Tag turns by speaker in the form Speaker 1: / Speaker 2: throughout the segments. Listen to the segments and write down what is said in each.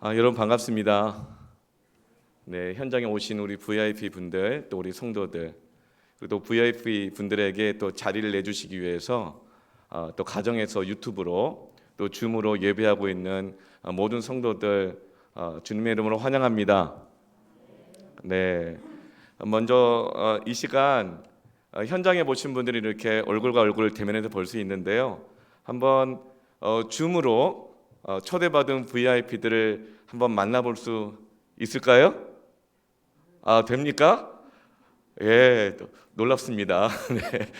Speaker 1: 여러분 반갑습니다. 네, 현장에 오신 우리 VIP 분들, 또 우리 성도들, 그리고 또 VIP 분들에게 또 자리를 내주시기 위해서 또 가정에서 유튜브로 또 줌으로 예배하고 있는 모든 성도들 주님의 이름으로 환영합니다. 네, 먼저 이 시간 현장에 보신 분들이 이렇게 얼굴과 얼굴을 대면해서 볼 수 있는데요. 한번 줌으로 초대받은 VIP들을 한번 만나볼 수 있을까요? 됩니까? 예, 놀랍습니다. 네,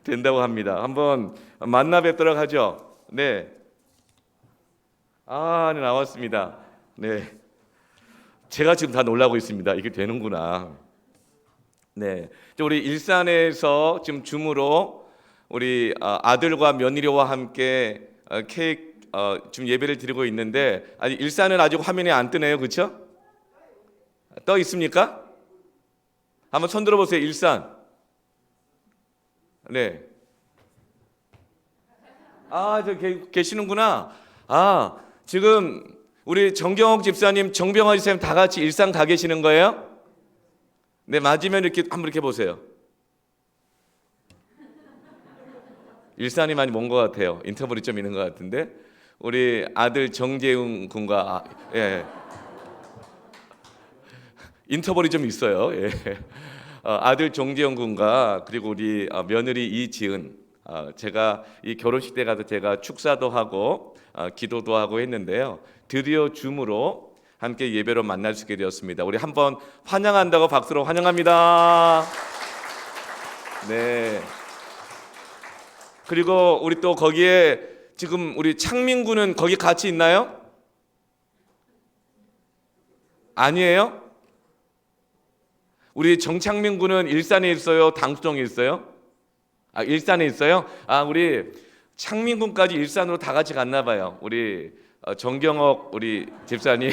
Speaker 1: 된다고 합니다. 한번 만나 뵙도록 하죠. 네, 네, 나왔습니다. 네, 제가 지금 다 놀라고 있습니다. 이게 되는구나. 네, 우리 일산에서 지금 줌으로 우리 아들과 며느리와 함께 케이크 지금 예배를 드리고 있는데 아직 일산은 아직 화면에 안 뜨네요, 그렇죠? 떠 있습니까? 한번 손 들어보세요, 일산. 네. 저 계시는구나. 지금 우리 정경옥 집사님, 정병화 집사님 다 같이 일산 가 계시는 거예요? 네, 맞으면 이렇게 한번 이렇게 보세요. 일산이 많이 먼 것 같아요. 인터벌이 좀 있는 것 같은데 우리 아들 정재웅 군과 예. 인터벌이 좀 있어요. 예. 아들 정재웅 군과 그리고 우리 며느리 이지은 제가 이 결혼식 때 가서 제가 축사도 하고 기도도 하고 했는데요. 드디어 줌으로 함께 예배로 만날 수 있게 되었습니다. 우리 한번 환영한다고 박수로 환영합니다. 네. 그리고 우리 또 거기에 지금 우리 창민 군은 거기 같이 있나요? 아니에요? 우리 정창민 군은 일산에 있어요? 당수동에 있어요? 일산에 있어요? 우리 창민 군까지 일산으로 다 같이 갔나 봐요. 우리 정경옥 우리 집사님,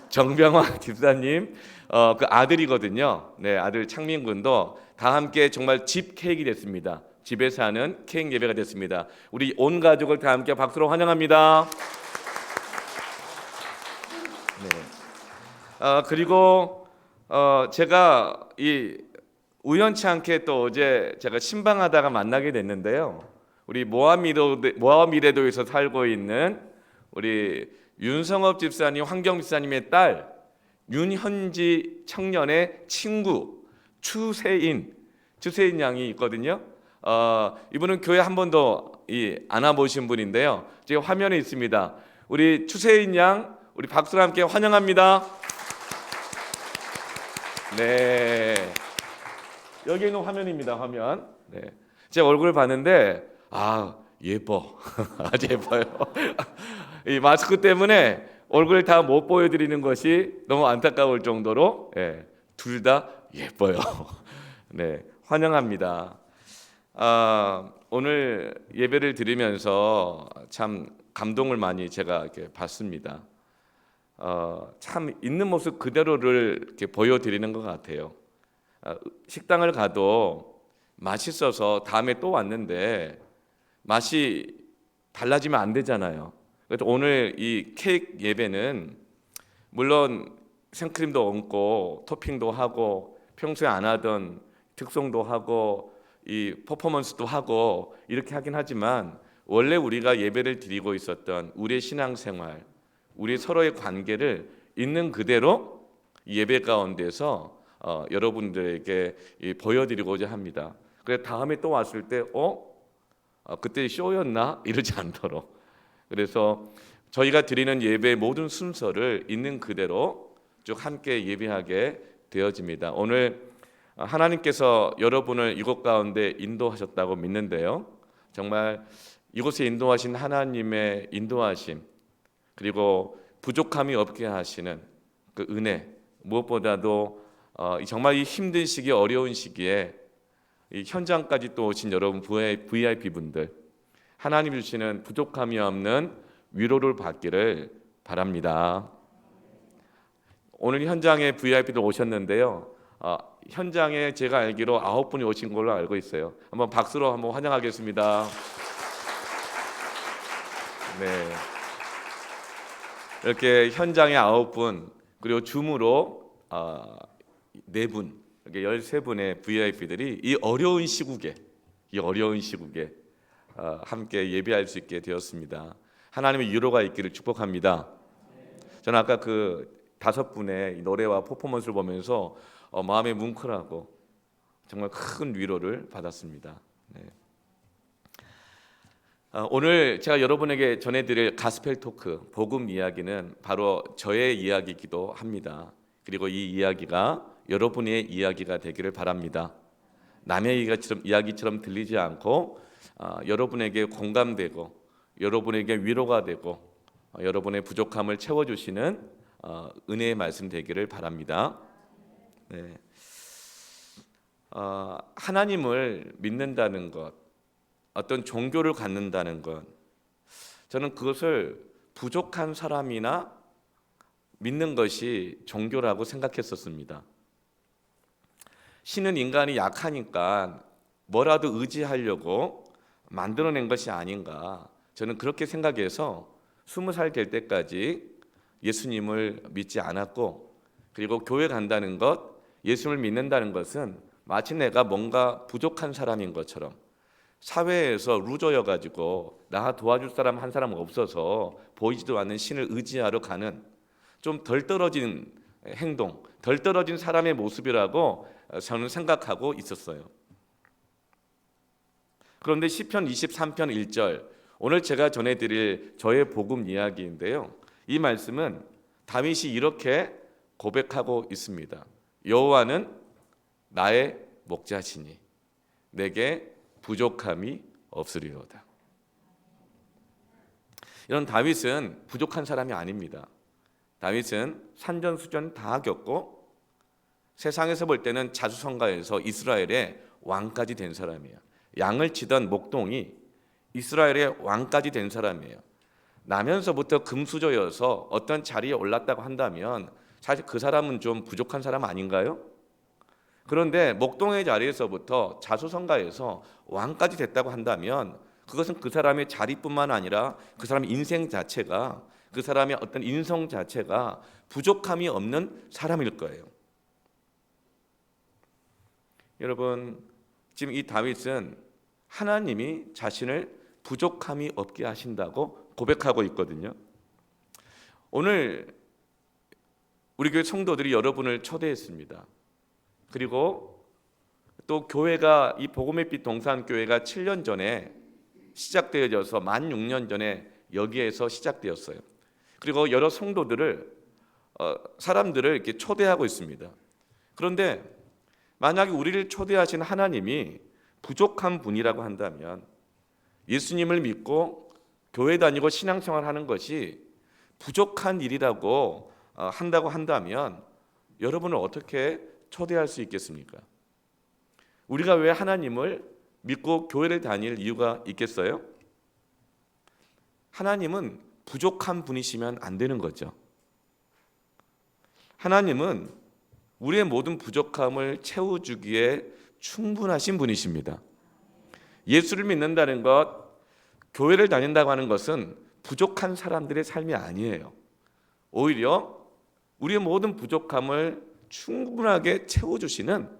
Speaker 1: 정병화 집사님 그 아들이거든요. 네, 아들 창민 군도 다 함께 정말 집 케이크 됐습니다. 집에서 하는 케이크 예배가 됐습니다. 우리 온 가족을 다 함께 박수로 환영합니다. 네. 그리고 제가 이 우연치 않게 또 어제 제가 신방하다가 만나게 됐는데요. 우리 모함미래도에서 살고 있는 우리 윤성업 집사님, 황경 집사님의 딸 윤현지 청년의 친구 추세인 양이 있거든요. 이분은 교회 한 번도 안 와보신 분인데요. 지금 화면에 있습니다. 우리 추세인 양, 우리 박수로 함께 환영합니다. 네, 여기 있는 화면입니다. 화면. 네, 제 얼굴을 봤는데 예뻐. 아주 예뻐요. 이 마스크 때문에 얼굴을 다 못 보여드리는 것이 너무 안타까울 정도로 둘 다 예뻐요. 네, 환영합니다. 오늘 예배를 드리면서 참 감동을 많이 제가 이렇게 받습니다. 참 있는 모습 그대로를 이렇게 보여드리는 것 같아요. 식당을 가도 맛있어서 다음에 또 왔는데 맛이 달라지면 안 되잖아요. 그래서 오늘 이 케이크 예배는 물론 생크림도 얹고 토핑도 하고 평소에 안 하던 특송도 하고 이 퍼포먼스도 하고 이렇게 하긴 하지만 원래 우리가 예배를 드리고 있었던 우리의 신앙생활, 우리 서로의 관계를 있는 그대로 예배 가운데서 여러분들에게 보여드리고자 합니다. 그래서 다음에 또 왔을 때 그때 쇼였나? 이러지 않도록. 그래서 저희가 드리는 예배의 모든 순서를 있는 그대로 쭉 함께 예배하게 되어집니다. 오늘 하나님께서 여러분을 이곳 가운데 인도하셨다고 믿는데요. 정말 이곳에 인도하신 하나님의 인도하심, 그리고 부족함이 없게 하시는 그 은혜, 무엇보다도 정말 이 힘든 시기, 어려운 시기에 이 현장까지 또 오신 여러분 VIP 분들, 하나님 주시는 부족함이 없는 위로를 받기를 바랍니다. 오늘 현장에 VIP도 오셨는데요. 현장에 제가 알기로 9분이 오신 걸로 알고 있어요. 한번 박수로 한번 환영하겠습니다. 네. 이렇게 현장에 9분, 그리고 줌으로 4분, 이렇게 13분의 VIP들이 이 어려운 시국에 함께 예배할 수 있게 되었습니다. 하나님의 위로가 있기를 축복합니다. 저는 아까 그 5분의 노래와 퍼포먼스를 보면서 마음이 뭉클하고 정말 큰 위로를 받았습니다. 네. 오늘 제가 여러분에게 전해드릴 가스펠 토크, 복음 이야기는 바로 저의 이야기이기도 합니다. 그리고 이 이야기가 여러분의 이야기가 되기를 바랍니다. 남의 이야기처럼 들리지 않고 여러분에게 공감되고 여러분에게 위로가 되고 여러분의 부족함을 채워주시는 은혜의 말씀 되기를 바랍니다. 네. 하나님을 믿는다는 것, 어떤 종교를 갖는다는 것, 저는 그것을 부족한 사람이나 믿는 것이 종교라고 생각했었습니다. 신은 인간이 약하니까 뭐라도 의지하려고 만들어낸 것이 아닌가, 저는 그렇게 생각해서 20살 될 때까지 예수님을 믿지 않았고, 그리고 교회 간다는 것, 예수님을 믿는다는 것은 마치 내가 뭔가 부족한 사람인 것처럼, 사회에서 루저여가지고 나 도와줄 사람 한 사람 없어서 보이지도 않는 신을 의지하러 가는 좀 덜 떨어진 행동, 덜 떨어진 사람의 모습이라고 저는 생각하고 있었어요. 그런데 시편 23편 1절, 오늘 제가 전해드릴 저의 복음 이야기인데요, 이 말씀은 다윗이 이렇게 고백하고 있습니다. 여호와는 나의 목자시니 내게 부족함이 없으리로다. 이런 다윗은 부족한 사람이 아닙니다. 다윗은 산전수전 다 겪고 세상에서 볼 때는 자수성가해서 이스라엘의 왕까지 된 사람이에요. 양을 치던 목동이 이스라엘의 왕까지 된 사람이에요. 나면서부터 금수저여서 어떤 자리에 올랐다고 한다면 사실 그 사람은 좀 부족한 사람 아닌가요? 그런데 목동의 자리에서부터 자수성가해서 왕까지 됐다고 한다면 그것은 그 사람의 자리뿐만 아니라 그 사람의 인생 자체가, 그 사람의 어떤 인성 자체가 부족함이 없는 사람일 거예요. 여러분, 지금 이 다윗은 하나님이 자신을 부족함이 없게 하신다고 고백하고 있거든요. 오늘 우리 교회 성도들이 여러분을 초대했습니다. 그리고 또 교회가, 이 복음의 빛 동산교회가 7년 전에 시작되어져서 만 6년 전에 여기에서 시작되었어요. 그리고 여러 성도들을, 사람들을 이렇게 초대하고 있습니다. 그런데 만약에 우리를 초대하신 하나님이 부족한 분이라고 한다면, 예수님을 믿고 교회 다니고 신앙생활하는 것이 부족한 일이라고 한다고 한다면 여러분을 어떻게 초대할 수 있겠습니까? 우리가 왜 하나님을 믿고 교회를 다닐 이유가 있겠어요? 하나님은 부족한 분이시면 안 되는 거죠. 하나님은 우리의 모든 부족함을 채워주기에 충분하신 분이십니다. 예수를 믿는다는 것, 교회를 다닌다고 하는 것은 부족한 사람들의 삶이 아니에요. 오히려 우리의 모든 부족함을 충분하게 채워주시는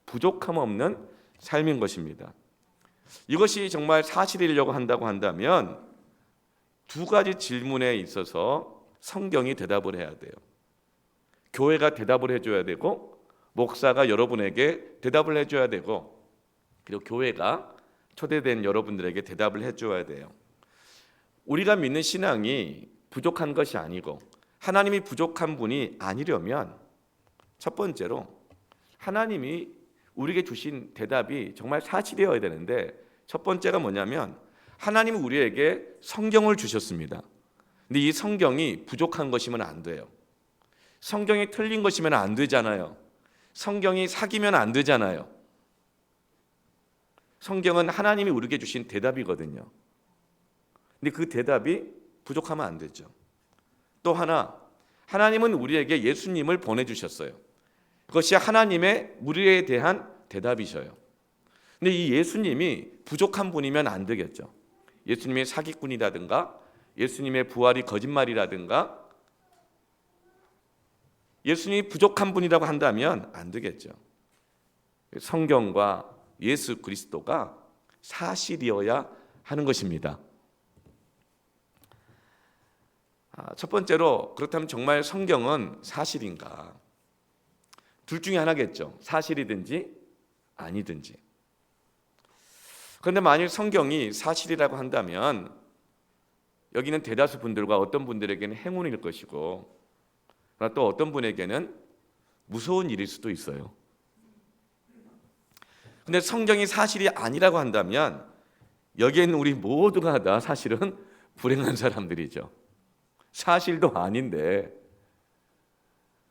Speaker 1: 부족함 없는 삶인 것입니다. 이것이 정말 사실이려고 한다고 한다면 두 가지 질문에 있어서 성경이 대답을 해야 돼요. 교회가 대답을 해줘야 되고, 목사가 여러분에게 대답을 해줘야 되고, 그리고 교회가 초대된 여러분들에게 대답을 해줘야 돼요. 우리가 믿는 신앙이 부족한 것이 아니고 하나님이 부족한 분이 아니려면, 첫 번째로 하나님이 우리에게 주신 대답이 정말 사실이어야 되는데, 첫 번째가 뭐냐면 하나님은 우리에게 성경을 주셨습니다. 근데 이 성경이 부족한 것이면 안 돼요. 성경이 틀린 것이면 안 되잖아요. 성경이 사기면 안 되잖아요. 성경은 하나님이 우리에게 주신 대답이거든요. 근데 그 대답이 부족하면 안 되죠. 또 하나, 하나님은 우리에게 예수님을 보내주셨어요. 그것이 하나님의 우리에 대한 대답이셔요. 근데 이 예수님이 부족한 분이면 안 되겠죠. 예수님의 사기꾼이라든가, 예수님의 부활이 거짓말이라든가, 예수님이 부족한 분이라고 한다면 안 되겠죠. 성경과 예수 그리스도가 사실이어야 하는 것입니다. 첫 번째로, 그렇다면 정말 성경은 사실인가? 둘 중에 하나겠죠. 사실이든지 아니든지. 그런데 만일 성경이 사실이라고 한다면 여기는 대다수 분들과 어떤 분들에게는 행운일 것이고, 그러나 또 어떤 분에게는 무서운 일일 수도 있어요. 근데 성경이 사실이 아니라고 한다면 여기에 있는 우리 모두가 다 사실은 불행한 사람들이죠. 사실도 아닌데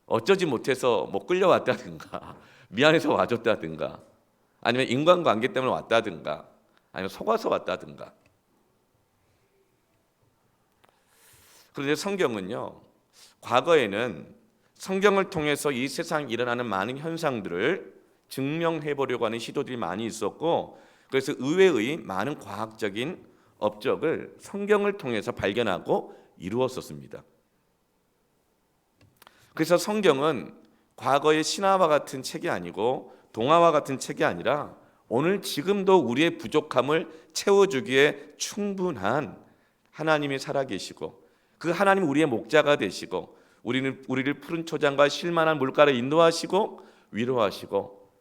Speaker 1: 어쩌지 못해서 뭐 끌려왔다든가 미안해서 와줬다든가 아니면 인간관계 때문에 왔다든가 아니면 속아서 왔다든가. 그런데 성경은요, 과거에는 성경을 통해서 이 세상에 일어나는 많은 현상들을 증명해 보려고 하는 시도들이 많이 있었고, 그래서 의외의 많은 과학적인 업적을 성경을 통해서 발견하고 이루었었습니다. 그래서 성경은 과거의 신화와 같은 책이 아니고 동화와 같은 책이 아니라 오늘 지금도 우리의 부족함을 채워주기에 충분한 하나님이 살아계시고, 그 하나님 우리의 목자가 되시고 우리를 푸른 초장과 쉴만한 물가를 인도하시고 위로하시고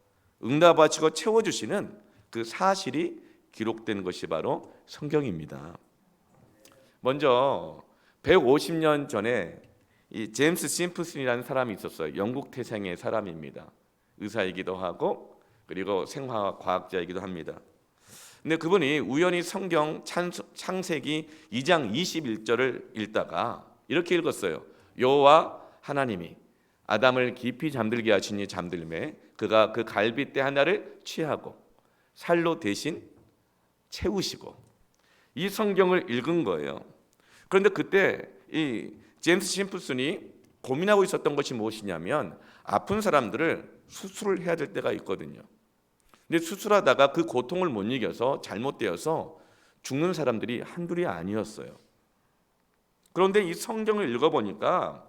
Speaker 1: 응답하시고 채워주시는 그 사실이 기록된 것이 바로 성경입니다. 먼저 150년 전에 이 제임스 심프슨이라는 사람이 있었어요. 영국 태생의 사람입니다. 의사이기도 하고 그리고 생화학 과학자이기도 합니다. 근데 그분이 우연히 성경 창세기 2장 21절을 읽다가 이렇게 읽었어요. 여호와 하나님이 아담을 깊이 잠들게 하시니 잠들매 그가 그 갈빗대 하나를 취하고 살로 대신 채우시고. 이 성경을 읽은 거예요. 그런데 그때 이 제임스 심프슨이 고민하고 있었던 것이 무엇이냐면 아픈 사람들을 수술을 해야 될 때가 있거든요. 근데 수술하다가 그 고통을 못 이겨서 잘못되어서 죽는 사람들이 한둘이 아니었어요. 그런데 이 성경을 읽어보니까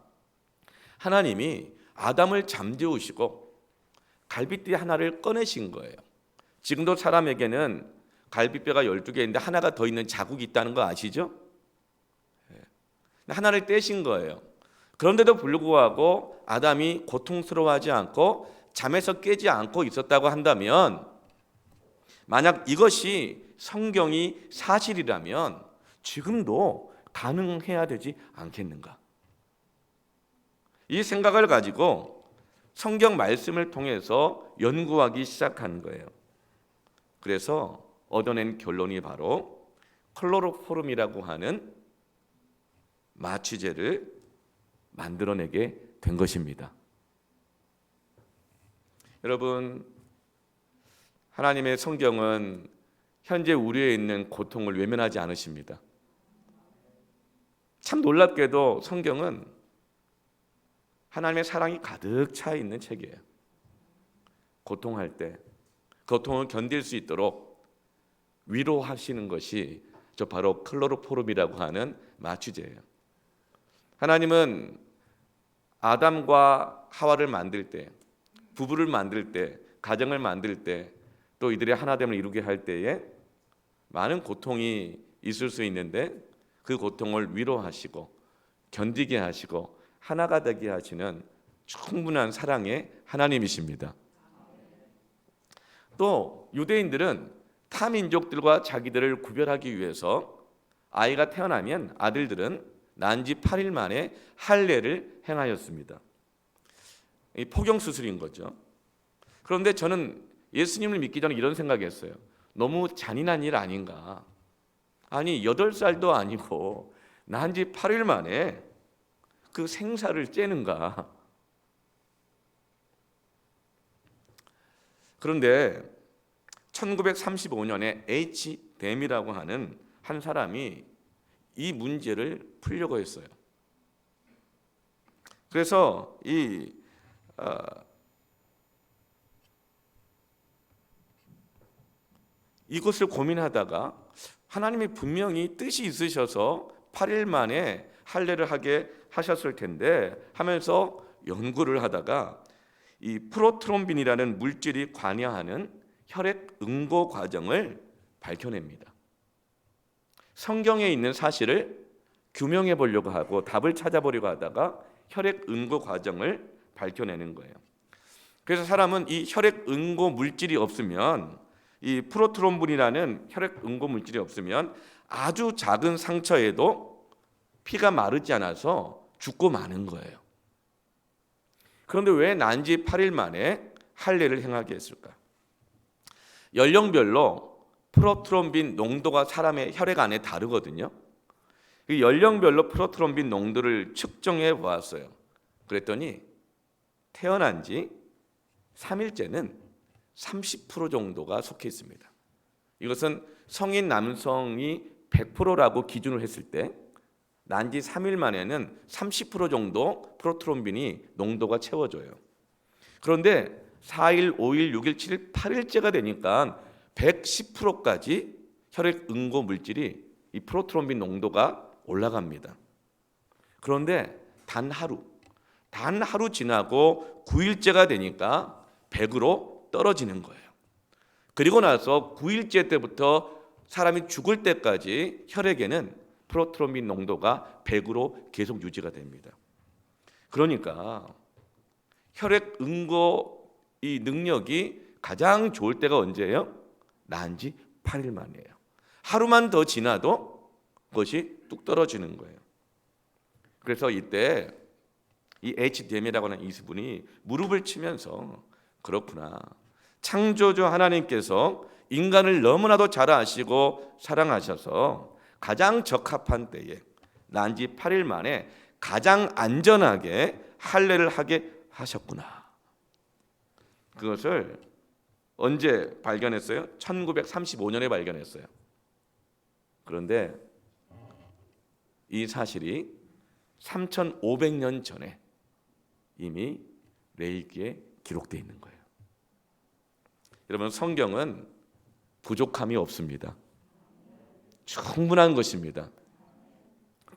Speaker 1: 하나님이 아담을 잠재우시고 갈빗대 하나를 꺼내신 거예요. 지금도 사람에게는 갈빗뼈가 12개 있는데 하나가 더 있는 자국이 있다는 거 아시죠? 하나를 떼신 거예요. 그런데도 불구하고 아담이 고통스러워하지 않고 잠에서 깨지 않고 있었다고 한다면, 만약 이것이 성경이 사실이라면 지금도 가능해야 되지 않겠는가? 이 생각을 가지고 성경 말씀을 통해서 연구하기 시작한 거예요. 그래서 얻어낸 결론이 바로 클로로포름이라고 하는 마취제를 만들어내게 된 것입니다. 여러분, 하나님의 성경은 현재 우리에 있는 고통을 외면하지 않으십니다. 참 놀랍게도 성경은 하나님의 사랑이 가득 차 있는 책이에요. 고통할 때 고통을 견딜 수 있도록 위로하시는 것이 저 바로 클로로포름이라고 하는 마취제예요. 하나님은 아담과 하와를 만들 때, 부부를 만들 때, 가정을 만들 때, 또 이들의 하나됨을 이루게 할 때에 많은 고통이 있을 수 있는데 그 고통을 위로하시고 견디게 하시고 하나가 되게 하시는 충분한 사랑의 하나님이십니다. 또 유대인들은 타 민족들과 자기들을 구별하기 위해서 아이가 태어나면 아들들은 난 지 8일 만에 할례를 행하였습니다. 이 포경 수술인 거죠. 그런데 저는 예수님을 믿기 전에 이런 생각했어요. 너무 잔인한 일 아닌가? 아니 8살도 아니고 난 지 8일 만에 그 생사를 째는가? 그런데 1935년에 H. 댐이라고 하는 한 사람이 이 문제를 풀려고 했어요. 그래서 이것을 고민하다가 하나님이 분명히 뜻이 있으셔서 8일 만에 할례를 하게 하셨을 텐데 하면서 연구를 하다가 이 프로트롬빈이라는 물질이 관여하는 혈액 응고 과정을 밝혀냅니다. 성경에 있는 사실을 규명해 보려고 하고 답을 찾아보려고 하다가 혈액 응고 과정을 밝혀내는 거예요. 그래서 사람은 이 혈액 응고 물질이 없으면, 이 프로트롬빈이라는 혈액 응고 물질이 없으면 아주 작은 상처에도 피가 마르지 않아서 죽고 마는 거예요. 그런데 왜 난지 8일 만에 할례를 행하게 했을까? 연령별로 프로트롬빈 농도가 사람의 혈액 안에 다르거든요. 그 연령별로 프로트롬빈 농도를 측정해 보았어요. 그랬더니 태어난 지 3일째는 30% 정도가 속해 있습니다. 이것은 성인 남성이 100%라고 기준을 했을 때 난 지 3일 만에는 30% 정도 프로트롬빈이 농도가 채워져요. 그런데 4일, 5일, 6일, 7일, 8일째가 되니까 110%까지 혈액 응고 물질이, 이 프로트롬빈 농도가 올라갑니다. 그런데 단 하루 지나고 9일째가 되니까 100으로 떨어지는 거예요. 그리고 나서 9일째 때부터 사람이 죽을 때까지 혈액에는 프로트롬빈 농도가 100으로 계속 유지가 됩니다. 그러니까 혈액 응고 이 능력이 가장 좋을 때가 언제예요? 난 지 8일 만이에요. 하루만 더 지나도 그것이 뚝 떨어지는 거예요. 그래서 이때 이 HDM이라고 하는 이수분이 무릎을 치면서, 그렇구나, 창조주 하나님께서 인간을 너무나도 잘 아시고 사랑하셔서 가장 적합한 때에 난 지 8일 만에 가장 안전하게 할례를 하게 하셨구나. 그것을 언제 발견했어요? 1935년에 발견했어요. 그런데 이 사실이 3,500년 전에 이미 레이기에 기록되어 있는 거예요. 여러분, 성경은 부족함이 없습니다. 충분한 것입니다.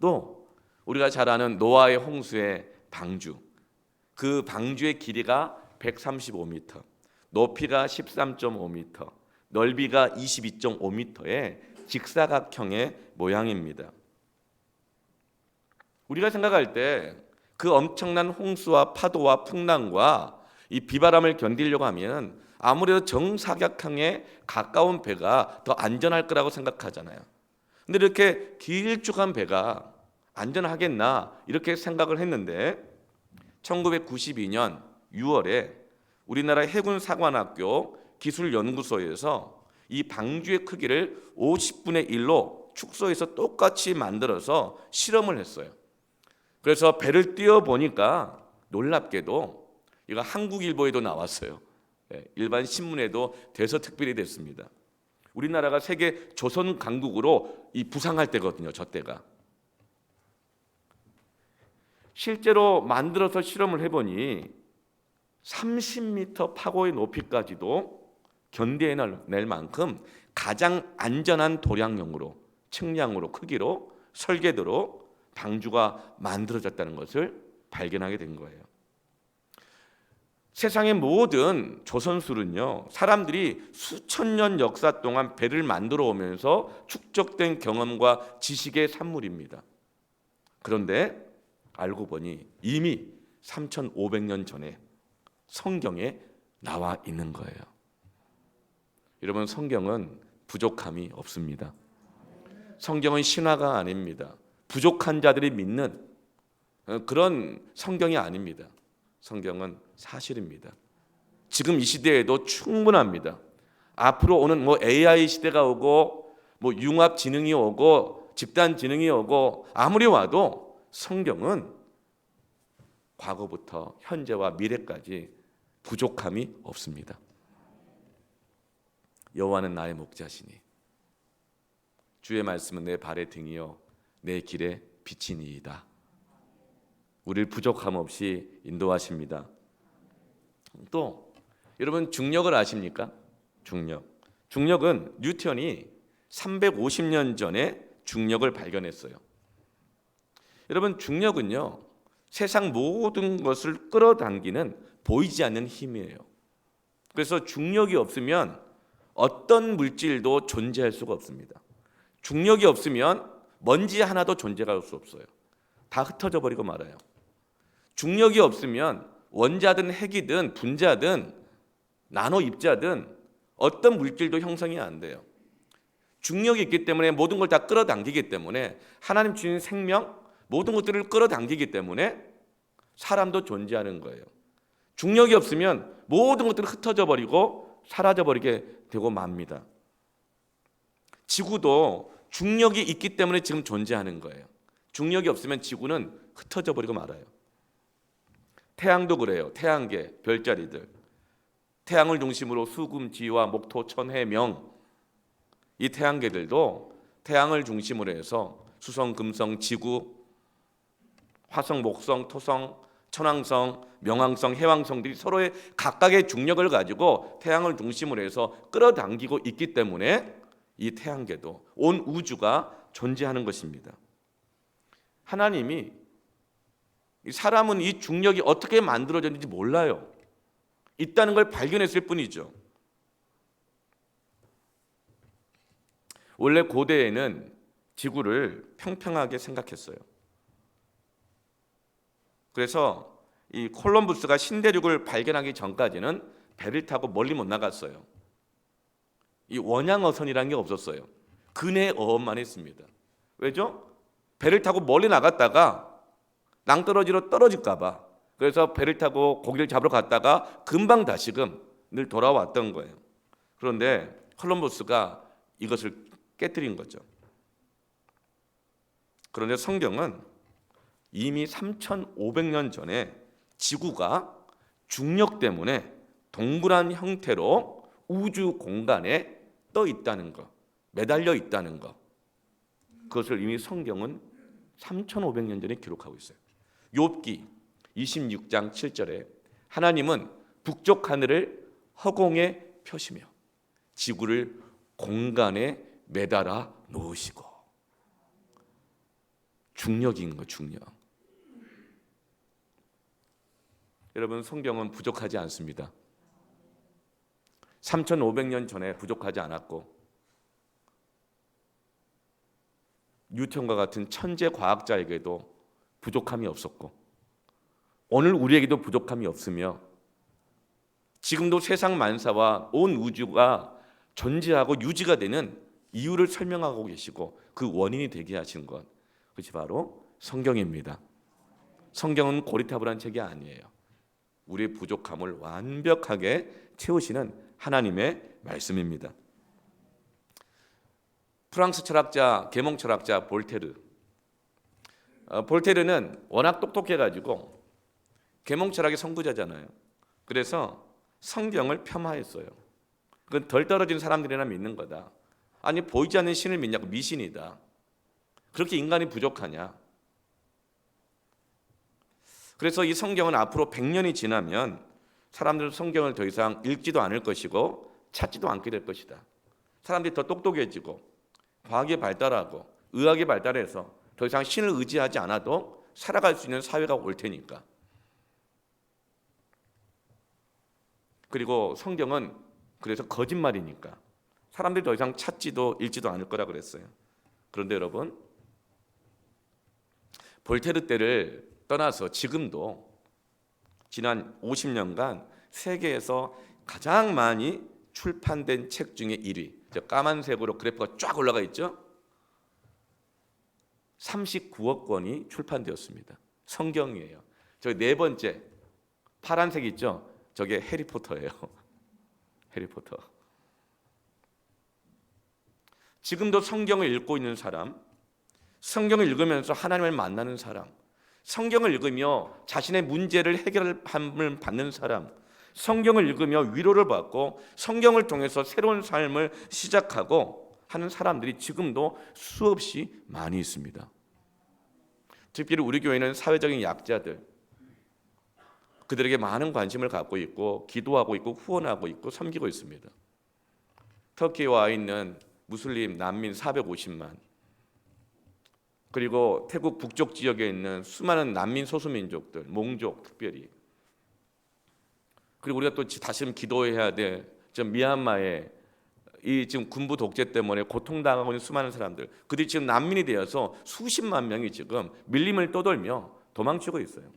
Speaker 1: 또 우리가 잘 아는 노아의 홍수의 방주, 그 방주의 길이가 135m, 높이가 13.5m, 넓이가 22.5m의 직사각형의 모양입니다. 우리가 생각할 때 그 엄청난 홍수와 파도와 풍랑과 이 비바람을 견디려고 하면 아무래도 정사각형에 가까운 배가 더 안전할 거라고 생각하잖아요. 근데 이렇게 길쭉한 배가 안전하겠나 이렇게 생각을 했는데 1992년 6월에 우리나라 해군사관학교 기술연구소에서 이 방주의 크기를 50분의 1로 축소해서 똑같이 만들어서 실험을 했어요. 그래서 배를 띄워보니까 놀랍게도 이거 한국일보에도 나왔어요. 일반 신문에도 대서특필이 됐습니다. 우리나라가 세계 조선 강국으로 이 부상할 때거든요. 저 때가. 실제로 만들어서 실험을 해보니 30m 파고의 높이까지도 견뎌낼 만큼 가장 안전한 도량형으로, 측량으로, 크기로, 설계도로 방주가 만들어졌다는 것을 발견하게 된 거예요. 세상의 모든 조선술은요, 사람들이 수천 년 역사 동안 배를 만들어 오면서 축적된 경험과 지식의 산물입니다. 그런데 알고 보니 이미 3,500년 전에 성경에 나와 있는 거예요. 여러분, 성경은 부족함이 없습니다. 성경은 신화가 아닙니다. 부족한 자들이 믿는 그런 성경이 아닙니다. 성경은 사실입니다. 지금 이 시대에도 충분합니다. 앞으로 오는 AI 시대가 오고 융합지능이 오고 집단지능이 오고 아무리 와도 성경은 과거부터 현재와 미래까지 부족함이 없습니다. 여호와는 나의 목자시니 주의 말씀은 내 발의 등이요 내 길의 빛이니이다. 우리를 부족함 없이 인도하십니다. 또 여러분, 중력을 아십니까? 중력은 뉴턴이 350년 전에 중력을 발견했어요. 여러분, 중력은요 세상 모든 것을 끌어당기는 보이지 않는 힘이에요. 그래서 중력이 없으면 어떤 물질도 존재할 수가 없습니다. 중력이 없으면 먼지 하나도 존재할 수 없어요. 다 흩어져 버리고 말아요. 중력이 없으면 원자든 핵이든 분자든 나노 입자든 어떤 물질도 형성이 안 돼요. 중력이 있기 때문에 모든 걸 다 끌어당기기 때문에 하나님 주신 생명 모든 것들을 끌어당기기 때문에 사람도 존재하는 거예요. 중력이 없으면 모든 것들이 흩어져 버리고 사라져 버리게 되고 맙니다. 지구도 중력이 있기 때문에 지금 존재하는 거예요. 중력이 없으면 지구는 흩어져 버리고 말아요. 태양도 그래요. 태양계, 별자리들. 태양을 중심으로 수금, 지화, 목토, 천해, 명. 이 태양계들도 태양을 중심으로 해서 수성, 금성, 지구, 화성, 목성, 토성, 천왕성, 명왕성, 해왕성들이 서로의 각각의 중력을 가지고 태양을 중심으로 해서 끌어당기고 있기 때문에 이 태양계도 온 우주가 존재하는 것입니다. 하나님이 사람은 이 중력이 어떻게 만들어졌는지 몰라요. 있다는 걸 발견했을 뿐이죠. 원래 고대에는 지구를 평평하게 생각했어요. 그래서 이 콜럼부스가 신대륙을 발견하기 전까지는 배를 타고 멀리 못 나갔어요. 이 원양어선이라는 게 없었어요. 근해 어업만 했습니다. 왜죠? 배를 타고 멀리 나갔다가 낭떠러지로 떨어질까 봐. 그래서 배를 타고 고기를 잡으러 갔다가 금방 다시금 늘 돌아왔던 거예요. 그런데 콜럼버스가 이것을 깨뜨린 거죠. 그런데 성경은 이미 3,500년 전에 지구가 중력 때문에 동그란 형태로 우주 공간에 떠 있다는 것, 매달려 있다는 것, 그것을 이미 성경은 3,500년 전에 기록하고 있어요. 욥기 26장 7절에 하나님은 북쪽 하늘을 허공에 펴시며 지구를 공간에 매달아 놓으시고. 중력인 거, 중력. 여러분, 성경은 부족하지 않습니다. 3,500년 전에 부족하지 않았고 뉴턴과 같은 천재 과학자에게도 부족함이 없었고 오늘 우리에게도 부족함이 없으며 지금도 세상 만사와 온 우주가 존재하고 유지가 되는 이유를 설명하고 계시고 그 원인이 되게 하신 것, 그것이 바로 성경입니다. 성경은 고리타분한 책이 아니에요. 우리의 부족함을 완벽하게 채우시는 하나님의 말씀입니다. 프랑스 철학자, 계몽 철학자 볼테르. 볼테르는 워낙 똑똑해가지고 계몽 철학의 선구자잖아요. 그래서 성경을 폄하했어요. 그건 덜 떨어진 사람들이나 믿는 거다. 아니 보이지 않는 신을 믿냐고, 미신이다. 그렇게 인간이 부족하냐. 그래서 이 성경은 앞으로 100년이 지나면 사람들은 성경을 더 이상 읽지도 않을 것이고 찾지도 않게 될 것이다. 사람들이 더 똑똑해지고 과학이 발달하고 의학이 발달해서 더 이상 신을 의지하지 않아도 살아갈 수 있는 사회가 올 테니까. 그리고 성경은 그래서 거짓말이니까 사람들이 더 이상 찾지도 읽지도 않을 거라 그랬어요. 그런데 여러분, 볼테르 때를 떠나서 지금도 지난 50년간 세계에서 가장 많이 출판된 책 중에 1위, 까만색으로 그래프가 쫙 올라가 있죠. 39억 권이 출판되었습니다. 성경이에요. 저기 네 번째 파란색 있죠? 저게 해리포터예요. 해리포터. 지금도 성경을 읽고 있는 사람, 성경을 읽으면서 하나님을 만나는 사람, 성경을 읽으며 자신의 문제를 해결함을 받는 사람, 성경을 읽으며 위로를 받고 성경을 통해서 새로운 삶을 시작하고 하는 사람들이 지금도 수없이 많이 있습니다. 특별히 우리 교회는 사회적인 약자들, 그들에게 많은 관심을 갖고 있고 기도하고 있고 후원하고 있고 섬기고 있습니다. 터키에 와 있는 무슬림 난민 450만, 그리고 태국 북쪽 지역에 있는 수많은 난민 소수민족들, 몽족 특별히. 그리고 우리가 또 다시 기도해야 돼. 지금 미얀마에 이 지금 군부 독재 때문에 고통당하고 있는 수많은 사람들, 그들이 지금 난민이 되어서 수십만 명이 지금 밀림을 떠돌며 도망치고 있어요.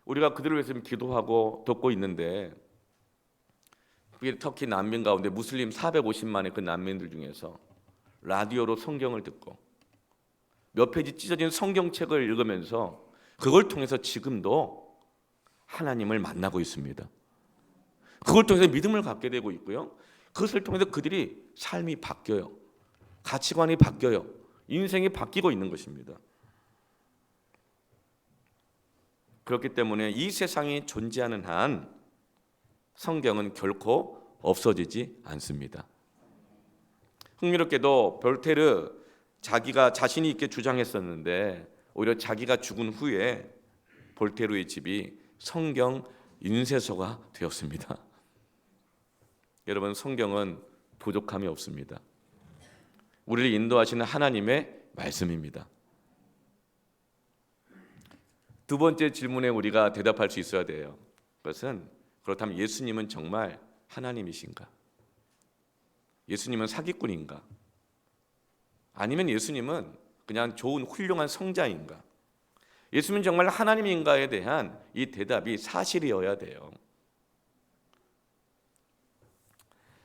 Speaker 1: 우리가 그들을 위해서 기도하고 돕고 있는데, 터키 난민 가운데 무슬림 450만의 그 난민들 중에서 라디오로 성경을 듣고 몇 페이지 찢어진 성경책을 읽으면서 그걸 통해서 지금도 하나님을 만나고 있습니다. 그걸 통해서 믿음을 갖게 되고 있고요. 그것을 통해서 그들이 삶이 바뀌어요. 가치관이 바뀌어요. 인생이 바뀌고 있는 것입니다. 그렇기 때문에 이 세상이 존재하는 한 성경은 결코 없어지지 않습니다. 흥미롭게도 볼테르, 자기가 자신이 있게 주장했었는데 오히려 자기가 죽은 후에 볼테르의 집이 성경 인쇄소가 되었습니다. 여러분, 성경은 부족함이 없습니다. 우리를 인도하시는 하나님의 말씀입니다. 두 번째 질문에 우리가 대답할 수 있어야 돼요. 그것은, 그렇다면 예수님은 정말 하나님이신가? 예수님은 사기꾼인가? 아니면 예수님은 그냥 좋은 훌륭한 성자인가? 예수님은 정말 하나님인가에 대한 이 대답이 사실이어야 돼요.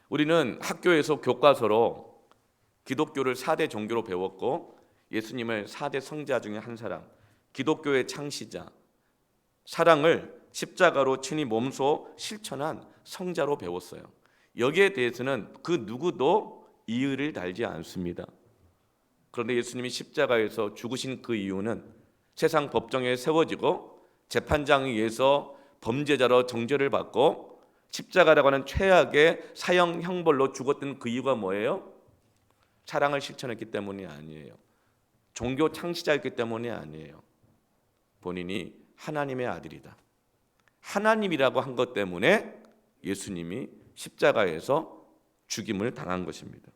Speaker 1: 우리는 학교에서 교과서로 기독교를 4대 종교로 배웠고, 예수님을 4대 성자 중에 한 사람, 기독교의 창시자, 사랑을 십자가로 친히 몸소 실천한 성자로 배웠어요. 여기에 대해서는 그 누구도 이의를 달지 않습니다. 그런데 예수님이 십자가에서 죽으신 그 이유는 세상 법정에 세워지고 재판장에 의해서 범죄자로 정죄를 받고 십자가라고 하는 최악의 사형 형벌로 죽었던 그 이유가 뭐예요? 사랑을 실천했기 때문이 아니에요. 종교 창시자였기 때문이 아니에요. 본인이 하나님의 아들이다, 하나님이라고 한 것 때문에 예수님이 십자가에서 죽임을 당한 것입니다.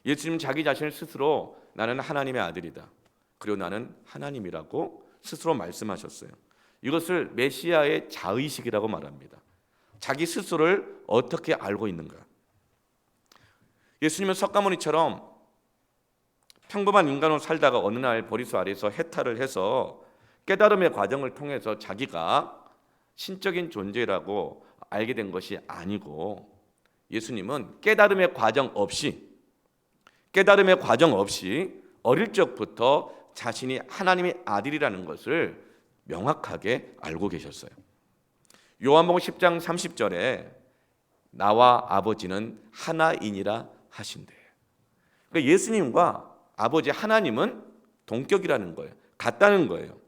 Speaker 1: 예수님은 자기 자신을 스스로 나는 하나님의 아들이다, 그리고 나는 하나님이라고 스스로 말씀하셨어요. 이것을 메시아의 자의식이라고 말합니다. 자기 스스로를 어떻게 알고 있는가. 예수님은 석가모니처럼 평범한 인간으로 살다가 어느 날 보리수 아래에서 해탈을 해서 깨달음의 과정을 통해서 자기가 신적인 존재라고 알게 된 것이 아니고, 예수님은 깨달음의 과정 없이 어릴 적부터 자신이 하나님의 아들이라는 것을 명확하게 알고 계셨어요. 요한복음 10장 30절에 나와 아버지는 하나이니라 하신대. 그러니까 예수님과 아버지 하나님은 동격이라는 거예요. 같다는 거예요.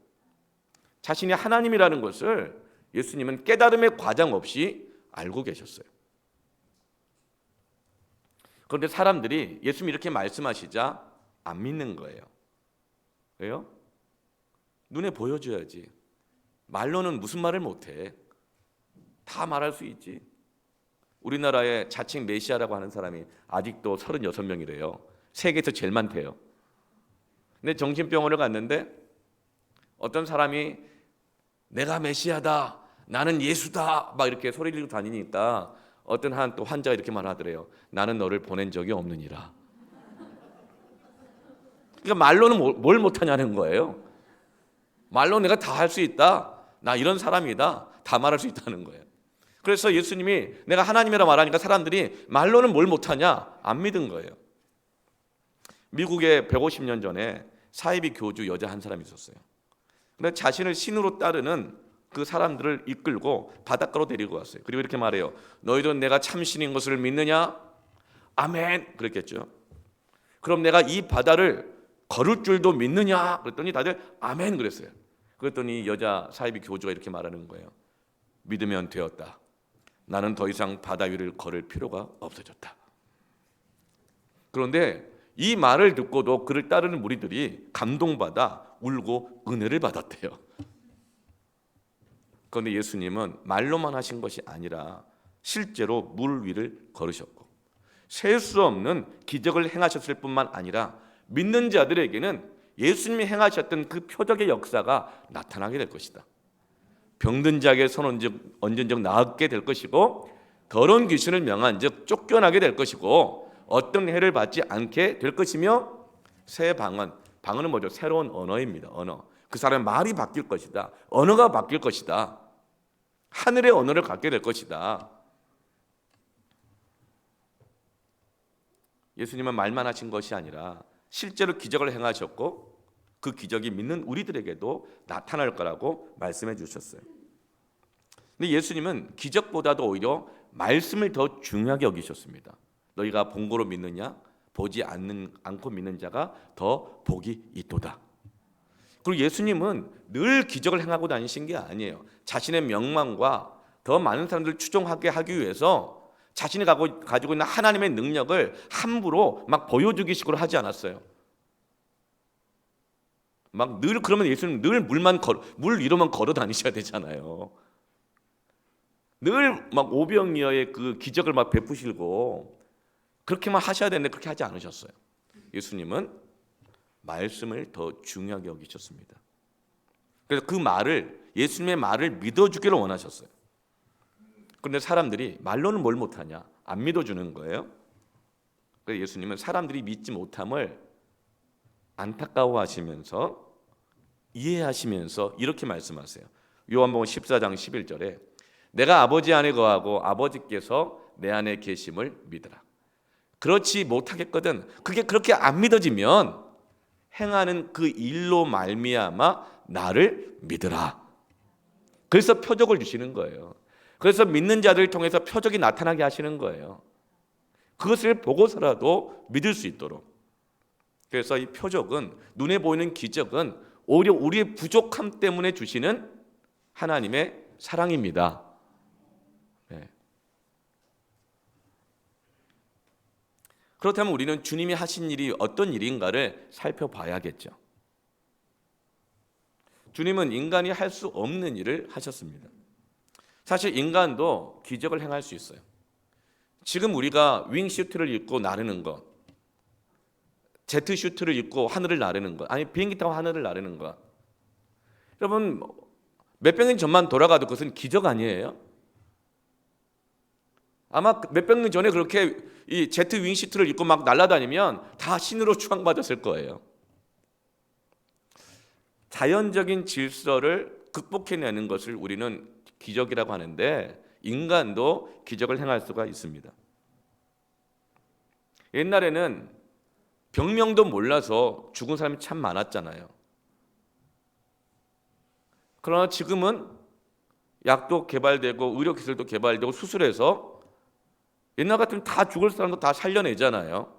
Speaker 1: 자신이 하나님이라는 것을 예수님은 깨달음의 과정 없이 알고 계셨어요. 그런데 사람들이 예수님이 이렇게 말씀하시자 안 믿는 거예요. 왜요? 눈에 보여줘야지. 말로는 무슨 말을 못해. 다 말할 수 있지. 우리나라에 자칭 메시아라고 하는 사람이 아직도 36명이래요. 세계에서 제일 많대요. 근데 정신병원을 갔는데 어떤 사람이 내가 메시아다, 나는 예수다 막 이렇게 소리 지르고 다니니까 어떤 한 또 환자가 이렇게 말하더래요. 나는 너를 보낸 적이 없느니라. 그러니까 말로는 뭘 못하냐는 거예요. 말로 내가 다 할 수 있다, 나 이런 사람이다, 다 말할 수 있다는 거예요. 그래서 예수님이 내가 하나님이라 말하니까 사람들이 말로는 뭘 못하냐 안 믿은 거예요. 미국에 150년 전에 사이비 교주 여자 한 사람이 있었어요. 근데 자신을 신으로 따르는 그 사람들을 이끌고 바닷가로 데리고 왔어요. 그리고 이렇게 말해요. 너희들은 내가 참신인 것을 믿느냐? 아멘 그랬겠죠. 그럼 내가 이 바다를 걸을 줄도 믿느냐? 그랬더니 다들 아멘 그랬어요. 그랬더니 여자 사이비 교주가 이렇게 말하는 거예요. 믿으면 되었다. 나는 더 이상 바다 위를 걸을 필요가 없어졌다. 그런데 이 말을 듣고도 그를 따르는 무리들이 감동받아 울고 은혜를 받았대요. 그런데 예수님은 말로만 하신 것이 아니라 실제로 물 위를 걸으셨고, 셀 수 없는 기적을 행하셨을 뿐만 아니라 믿는 자들에게는 예수님이 행하셨던 그 표적의 역사가 나타나게 될 것이다. 병든 자에게 손 얹은 적 나았게 될 것이고, 더러운 귀신을 명한 즉 쫓겨나게 될 것이고, 어떤 해를 받지 않게 될 것이며, 새 방언은 뭐죠? 새로운 언어입니다. 언어. 그 사람의 말이 바뀔 것이다. 언어가 바뀔 것이다. 하늘의 언어를 갖게 될 것이다. 예수님은 말만 하신 것이 아니라 실제로 기적을 행하셨고, 그 기적이 믿는 우리들에게도 나타날 거라고 말씀해 주셨어요. 근데 예수님은 기적보다도 오히려 말씀을 더 중요하게 여기셨습니다. 너희가 본 거로 믿느냐? 보지 않고 믿는 자가 더 복이 있도다. 그리고 예수님은 늘 기적을 행하고 다니신 게 아니에요. 자신의 명망과 더 많은 사람들을 추종하게 하기 위해서 자신이 가지고 있는 하나님의 능력을 함부로 막 보여주기 식으로 하지 않았어요. 막 늘 그러면 예수님 늘 물 위로만 걸어 다니셔야 되잖아요. 늘 막 오병이어의 그 기적을 막 베푸시고 그렇게만 하셔야 되는데 그렇게 하지 않으셨어요. 예수님은 말씀을 더 중요하게 여기셨습니다. 그래서 예수님의 말을 믿어주기를 원하셨어요. 그런데 사람들이 말로는 뭘 못하냐? 안 믿어주는 거예요. 그래서 예수님은 사람들이 믿지 못함을 안타까워하시면서 이해하시면서 이렇게 말씀하세요. 요한복음 14장 11절에 내가 아버지 안에 거하고 아버지께서 내 안에 계심을 믿으라. 그렇지 못하겠거든. 그게 그렇게 안 믿어지면 행하는 그 일로 말미암아 나를 믿으라. 그래서 표적을 주시는 거예요. 그래서 믿는 자들을 통해서 표적이 나타나게 하시는 거예요. 그것을 보고서라도 믿을 수 있도록. 그래서 이 표적은, 눈에 보이는 기적은 오히려 우리의 부족함 때문에 주시는 하나님의 사랑입니다. 네. 그렇다면 우리는 주님이 하신 일이 어떤 일인가를 살펴봐야겠죠. 주님은 인간이 할 수 없는 일을 하셨습니다. 사실 인간도 기적을 행할 수 있어요. 지금 우리가 윙슈트를 입고 나르는 것, 제트슈트를 입고 하늘을 나르는 것, 아니 비행기 타고 하늘을 나르는 것, 여러분 몇백 년 전만 돌아가도 그것은 기적 아니에요? 아마 몇백 년 전에 그렇게 이 제트 윙슈트를 입고 막 날아다니면 다 신으로 추앙받았을 거예요. 자연적인 질서를 극복해내는 것을 우리는 기적이라고 하는데, 인간도 기적을 행할 수가 있습니다. 옛날에는 병명도 몰라서 죽은 사람이 참 많았잖아요. 그러나 지금은 약도 개발되고 의료기술도 개발되고 수술해서 옛날 같으면 다 죽을 사람도 다 살려내잖아요.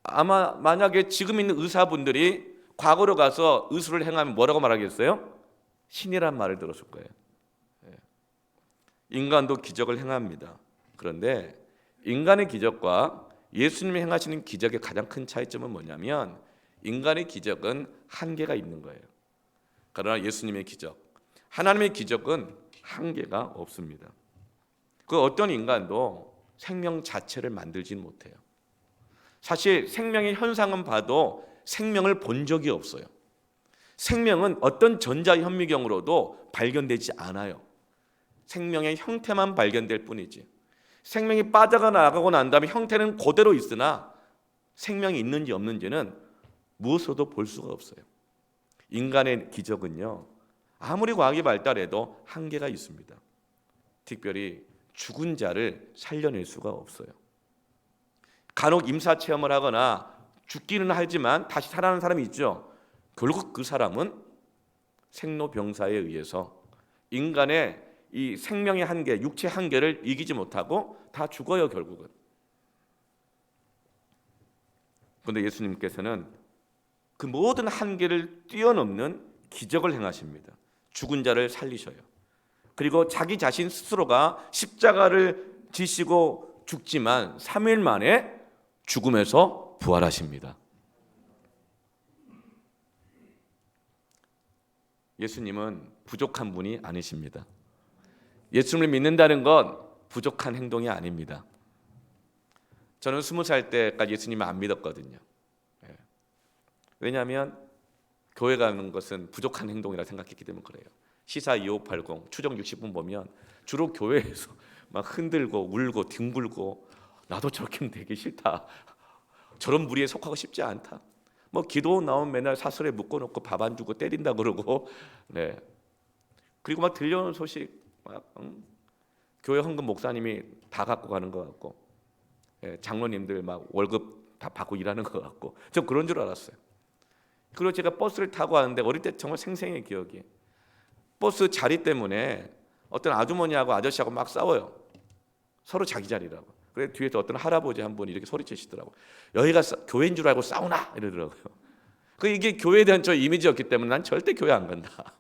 Speaker 1: 아마 만약에 지금 있는 의사분들이 과거로 가서 의술을 행하면 뭐라고 말하겠어요? 신이란 말을 들었을 거예요. 인간도 기적을 행합니다. 그런데 인간의 기적과 예수님이 행하시는 기적의 가장 큰 차이점은 뭐냐면, 인간의 기적은 한계가 있는 거예요. 그러나 예수님의 기적, 하나님의 기적은 한계가 없습니다. 그 어떤 인간도 생명 자체를 만들지는 못해요. 사실 생명의 현상은 봐도 생명을 본 적이 없어요. 생명은 어떤 전자현미경으로도 발견되지 않아요. 생명의 형태만 발견될 뿐이지. 생명이 빠져나가고 난 다음에 형태는 그대로 있으나 생명이 있는지 없는지는 무엇으로도 볼 수가 없어요. 인간의 기적은요, 아무리 과학이 발달해도 한계가 있습니다. 특별히 죽은 자를 살려낼 수가 없어요. 간혹 임사체험을 하거나 죽기는 하지만 다시 살아나는 사람이 있죠. 결국 그 사람은 생로병사에 의해서 인간의 이 생명의 한계, 육체 한계를 이기지 못하고 다 죽어요, 결국은. 그런데 예수님께서는 그 모든 한계를 뛰어넘는 기적을 행하십니다. 죽은 자를 살리셔요. 그리고 자기 자신 스스로가 십자가를 지시고 죽지만 3일 만에 죽음에서 부활하십니다. 예수님은 부족한 분이 아니십니다. 예수님을 믿는다는 건 부족한 행동이 아닙니다. 저는 20살 때까지 예수님을 안 믿었거든요. 예. 왜냐하면 교회 가는 것은 부족한 행동이라 생각했기 때문에 그래요. 시사 2580 추정 60분 보면 주로 교회에서 막 흔들고 울고 뒹굴고 나도 저렇게 되기 싫다. 저런 무리에 속하고 싶지 않다. 뭐 기도 나오면 맨날 사슬에 묶어놓고 밥 안 주고 때린다 그러고, 네. 그리고 막 들려오는 소식, 막 교회 헌금 목사님이 다 갖고 가는 것 같고, 예, 장로님들 막 월급 다 받고 일하는 것 같고, 저 그런 줄 알았어요. 그리고 제가 버스를 타고 왔는데 어릴 때 정말 생생의 기억이, 버스 자리 때문에 어떤 아주머니하고 아저씨하고 막 싸워요. 서로 자기 자리라고. 그래 뒤에서 어떤 할아버지 한 분이 이렇게 소리치시더라고. 여기가 교회인 줄 알고 싸우나 이러더라고요. 그 이게 교회에 대한 저 이미지였기 때문에 난 절대 교회 안 간다.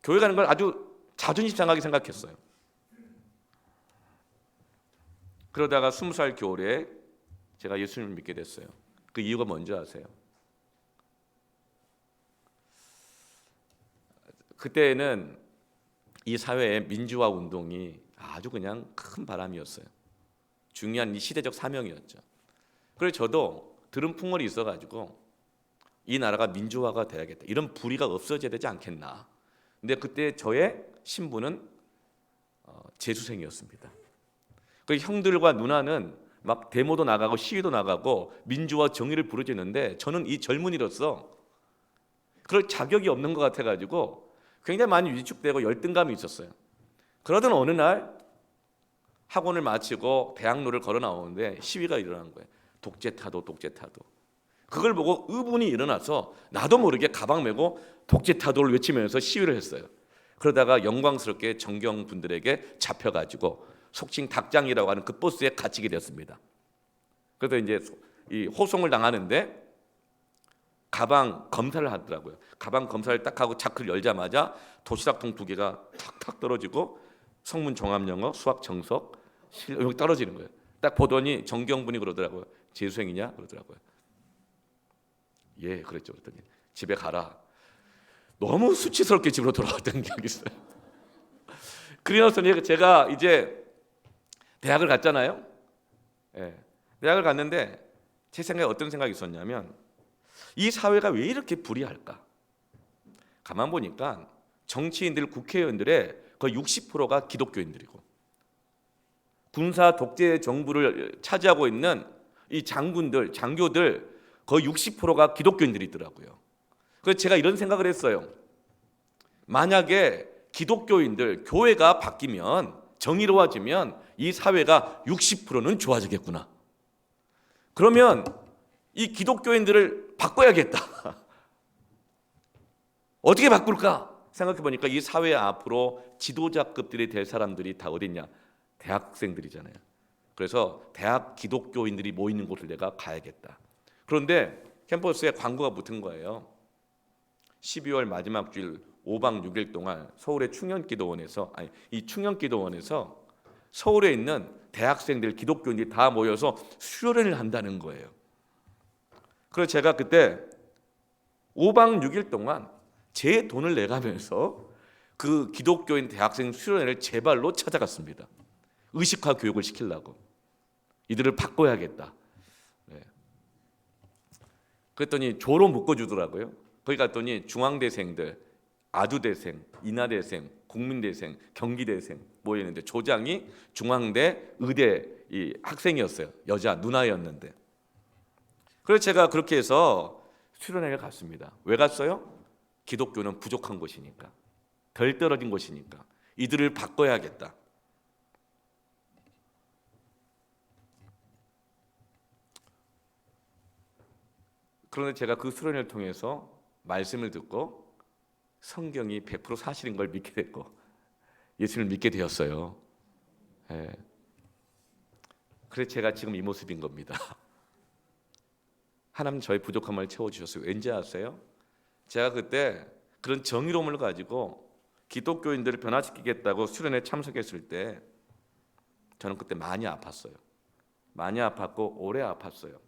Speaker 1: 교회 가는 걸 아주 자존심 상하게 생각했어요. 그러다가 20살 겨울에 제가 예수님을 믿게 됐어요. 그 이유가 뭔지 아세요? 그때는 이 사회의 민주화 운동이 아주 그냥 큰 바람이었어요. 중요한 이 시대적 사명이었죠. 그래서 저도 들은 풍월이 있어가지고 이 나라가 민주화가 돼야겠다. 이런 불의가 없어져야 되지 않겠나. 근데 그때 저의 신분은 재수생이었습니다. 그 형들과 누나는 막 데모도 나가고 시위도 나가고 민주화 정의를 부르짖는데 저는 이 젊은이로서 그럴 자격이 없는 것 같아가지고 굉장히 많이 위축되고 열등감이 있었어요. 그러던 어느 날 학원을 마치고 대학로를 걸어 나오는데 시위가 일어난 거예요. 독재타도. 그걸 보고 의분이 일어나서 나도 모르게 가방 메고 독재타도를 외치면서 시위를 했어요. 그러다가 영광스럽게 정경분들에게 잡혀가지고 속칭 닭장이라고 하는 그 버스에 갇히게 되었습니다. 그래서 이제 이 호송을 당하는데 가방 검사를 하더라고요. 가방 검사를 딱 하고 자크를 열자마자 도시락통 2개가 탁탁 떨어지고 성문 종합영어, 수학 정석, 여기 떨어지는 거예요. 딱 보더니 정경분이 그러더라고요. 재수생이냐? 그러더라고요. 예, 그랬죠. 그랬더니 집에 가라. 너무 수치스럽게 집으로 돌아왔던 기억이 있어요. 그래서 제가 이제 대학을 갔잖아요. 예, 대학을 갔는데 제 생각에 어떤 생각이 있었냐면 이 사회가 왜 이렇게 불의할까? 가만 보니까 정치인들, 국회의원들의 거의 60%가 기독교인들이고 군사 독재 정부를 차지하고 있는 이 장군들, 장교들 거의 60%가 기독교인들이 있더라고요. 그래서 제가 이런 생각을 했어요. 만약에 기독교인들, 교회가 바뀌면 정의로워지면 이 사회가 60%는 좋아지겠구나. 그러면 이 기독교인들을 바꿔야겠다. 어떻게 바꿀까? 생각해 보니까 이 사회 앞으로 지도자급들이 될 사람들이 다 어딨냐? 대학생들이잖아요. 그래서 대학 기독교인들이 모이는 곳을 내가 가야겠다. 그런데 캠퍼스에 광고가 붙은 거예요. 12월 마지막 주일 5박 6일 동안 서울의 충현기도원에서 이 충현기도원에서 서울에 있는 대학생들, 기독교인들이 다 모여서 수련을 한다는 거예요. 그래서 제가 그때 5박 6일 동안 제 돈을 내가면서 그 기독교인 대학생 수련회를 제 발로 찾아갔습니다. 의식화 교육을 시키려고. 이들을 바꿔야겠다. 네. 그랬더니 조로 묶어주더라고요. 거기 갔더니 중앙대생들, 아주대생, 인하대생, 국민대생, 경기대생 모여있는데 조장이 중앙대 의대 이 학생이었어요. 여자 누나였는데. 그래서 제가 그렇게 해서 수련회를 갔습니다. 왜 갔어요? 기독교는 부족한 곳이니까, 덜 떨어진 곳이니까 이들을 바꿔야겠다. 그런데 제가 그 수련회를 통해서 말씀을 듣고 성경이 100% 사실인 걸 믿게 됐고 예수님을 믿게 되었어요. 예. 그래서 제가 지금 이 모습인 겁니다. 하나님 저의 부족함을 채워주셨어요. 왠지 아세요? 제가 그때 그런 정의로움을 가지고 기독교인들을 변화시키겠다고 수련회에 참석했을 때 저는 그때 많이 아팠어요. 많이 아팠고 오래 아팠어요.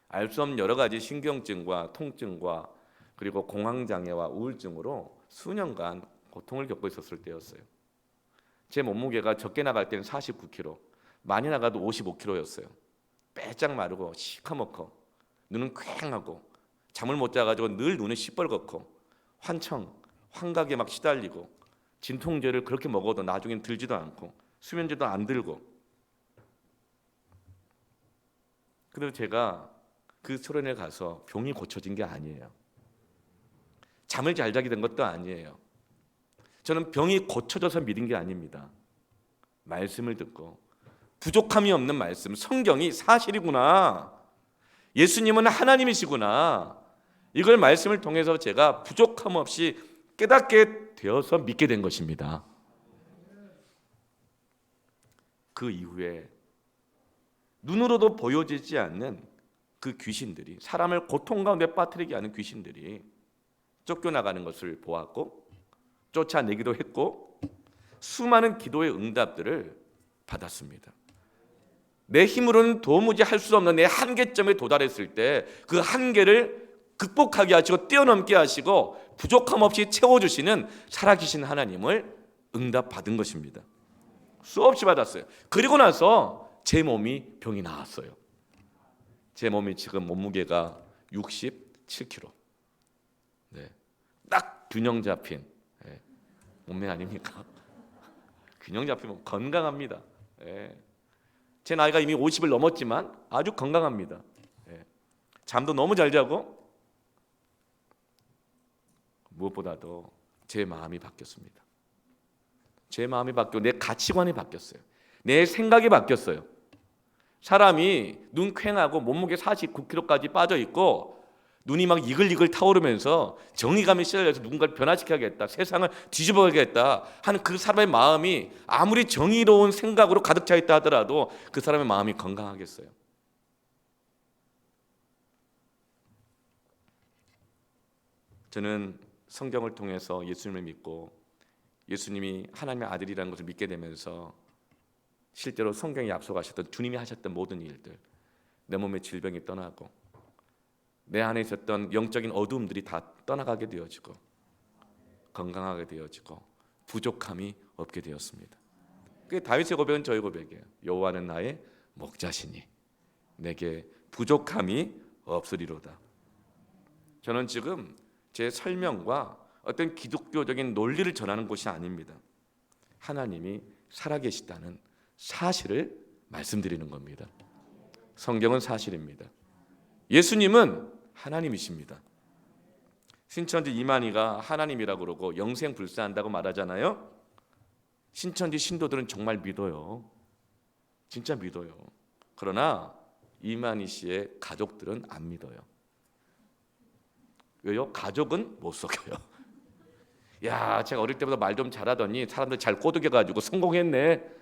Speaker 1: 알 수 없는 여러 가지 신경증과 통증과 그리고 공황장애와 우울증으로 수년간 고통을 겪고 있었을 때였어요. 제 몸무게가 적게 나갈 때는 49kg, 많이 나가도 55kg였어요. 빼짝 마르고 시커멓고 눈은 퀭하고 잠을 못 자가지고 늘 눈이 시뻘겋고 환각에 막 시달리고 진통제를 그렇게 먹어도 나중엔 들지도 않고 수면제도 안 들고. 그래서 제가 그 소련에 가서 병이 고쳐진 게 아니에요. 잠을 잘 자게 된 것도 아니에요. 저는 병이 고쳐져서 믿은 게 아닙니다. 말씀을 듣고 부족함이 없는 말씀, 성경이 사실이구나, 예수님은 하나님이시구나, 이걸 말씀을 통해서 제가 부족함 없이 깨닫게 되어서 믿게 된 것입니다. 그 이후에 눈으로도 보여지지 않는 그 귀신들이, 사람을 고통 가운데 빠뜨리게 하는 귀신들이 쫓겨나가는 것을 보았고 쫓아내기도 했고 수많은 기도의 응답들을 받았습니다. 내 힘으로는 도무지 할 수 없는 내 한계점에 도달했을 때 그 한계를 극복하게 하시고 뛰어넘게 하시고 부족함 없이 채워주시는 살아계신 하나님을 응답받은 것입니다. 수없이 받았어요. 그리고 나서 제 몸이 병이 나았어요. 제 몸이 지금 몸무게가 67kg. 네. 딱 균형 잡힌 몸매 아닙니까? 균형 잡히면 건강합니다. 제 나이가 이미 50을 넘었지만 아주 건강합니다. 잠도 너무 잘 자고 무엇보다도 제 마음이 바뀌었습니다. 제 마음이 바뀌고 내 가치관이 바뀌었어요. 내 생각이 바뀌었어요. 사람이 눈 퀭하고 몸무게 49kg까지 빠져 있고 눈이 막 이글이글 타오르면서 정의감이 시달려서 누군가를 변화시켜야겠다, 세상을 뒤집어야겠다 하는 그 사람의 마음이 아무리 정의로운 생각으로 가득 차 있다 하더라도 그 사람의 마음이 건강하겠어요? 저는 성경을 통해서 예수님을 믿고 예수님이 하나님의 아들이라는 것을 믿게 되면서 실제로 성경에 약속하셨던 주님이 하셨던 모든 일들, 내 몸의 질병이 떠나고 내 안에 있었던 영적인 어두움들이 다 떠나가게 되어지고 건강하게 되어지고 부족함이 없게 되었습니다. 그게 다윗의 고백은 저의 고백이에요. 여호와는 나의 목자시니 내게 부족함이 없으리로다. 저는 지금 제 설명과 어떤 기독교적인 논리를 전하는 것이 아닙니다. 하나님이 살아계시다는 사실을 말씀드리는 겁니다. 성경은 사실입니다. 예수님은 하나님이십니다. 신천지 이만희가 하나님이라고 그러고 영생불사한다고 말하잖아요. 신천지 신도들은 정말 믿어요. 진짜 믿어요. 그러나 이만희 씨의 가족들은 안 믿어요. 왜요? 가족은 못 속여요. 야, 제가 어릴 때보다 말 좀 잘하더니 사람들 잘 꼬드겨가지고 성공했네,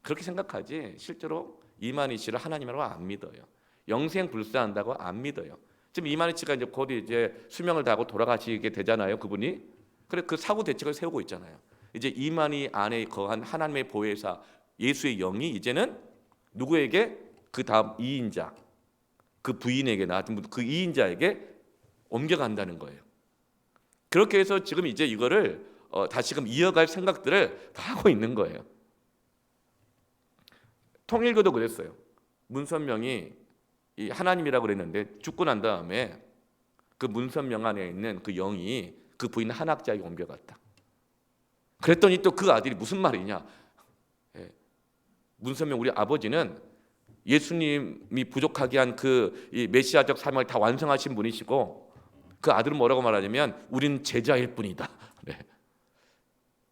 Speaker 1: 그렇게 생각하지 실제로 이만희 씨를 하나님이라고 안 믿어요. 영생불사한다고 안 믿어요. 지금 이만희 씨가 이제 곧 이제 수명을 다하고 돌아가시게 되잖아요. 그분이. 그래 그 사고 대책을 세우고 있잖아요. 이제 이만희 안에 거한 하나님의 보혜사 예수의 영이 이제는 누구에게? 그 다음 이인자, 그 부인에게 낳았던 그 이인자에게 옮겨간다는 거예요. 그렇게 해서 지금 이제 이거를 다시금 이어갈 생각들을 다 하고 있는 거예요. 통일교도 그랬어요. 문선명이 이 하나님이라고 그랬는데 죽고 난 다음에 그 문선명 안에 있는 그 영이 그 부인 한학자에게 옮겨갔다. 그랬더니 또 그 아들이 무슨 말이냐, 문선명 우리 아버지는 예수님이 부족하게 한 그 메시아적 사명을 다 완성하신 분이시고 그 아들은 뭐라고 말하냐면 우리는 제자일 뿐이다. 네.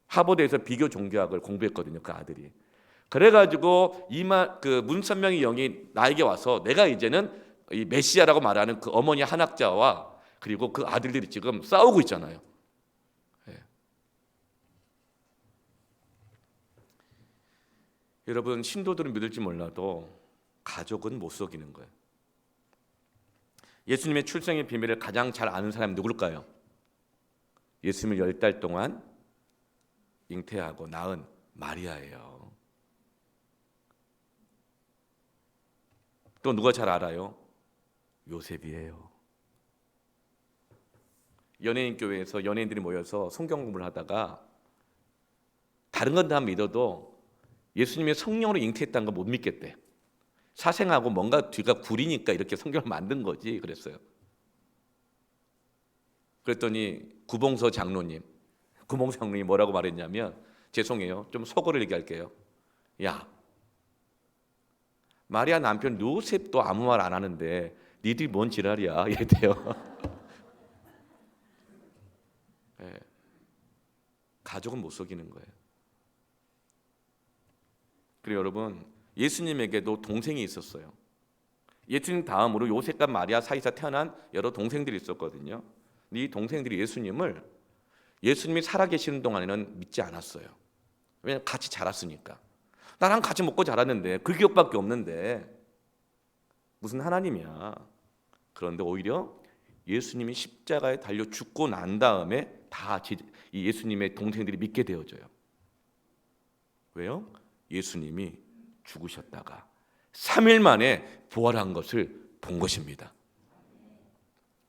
Speaker 1: 하버드에서 비교 종교학을 공부했거든요, 그 아들이. 그래가지고 그 문선명의 영이 나에게 와서 내가 이제는 이 메시아라고 말하는 그 어머니 한학자와 그리고 그 아들들이 지금 싸우고 있잖아요. 네. 여러분, 신도들은 믿을지 몰라도 가족은 못 속이는 거예요. 예수님의 출생의 비밀을 가장 잘 아는 사람이 누굴까요? 예수님을 10달 동안 잉태하고 낳은 마리아예요. 또 누가 잘 알아요? 요셉이에요. 연예인 교회에서 연예인들이 모여서 성경 공부를 하다가 다른 건 다 믿어도 예수님의 성령으로 잉태했다는 거 못 믿겠대. 사생하고 뭔가 뒤가 구리니까 이렇게 성경을 만든 거지 그랬어요. 그랬더니 구봉서 장로님 뭐라고 말했냐면, 죄송해요, 좀 속어를 얘기할게요. 야, 마리아 남편 요셉도 아무 말 안 하는데 니들이 뭔 지랄이야 이랬대요. 네. 가족은 못 속이는 거예요. 그리고 여러분, 예수님에게도 동생이 있었어요. 예수님 다음으로 요셉과 마리아 사이에서 태어난 여러 동생들이 있었거든요. 이 동생들이 예수님이 살아계시는 동안에는 믿지 않았어요. 왜냐하면 같이 자랐으니까. 나랑 같이 먹고 자랐는데 그 기억밖에 없는데 무슨 하나님이야. 그런데 오히려 예수님이 십자가에 달려 죽고 난 다음에 다 이 예수님의 동생들이 믿게 되어져요. 왜요? 예수님이 죽으셨다가 3일 만에 부활한 것을 본 것입니다.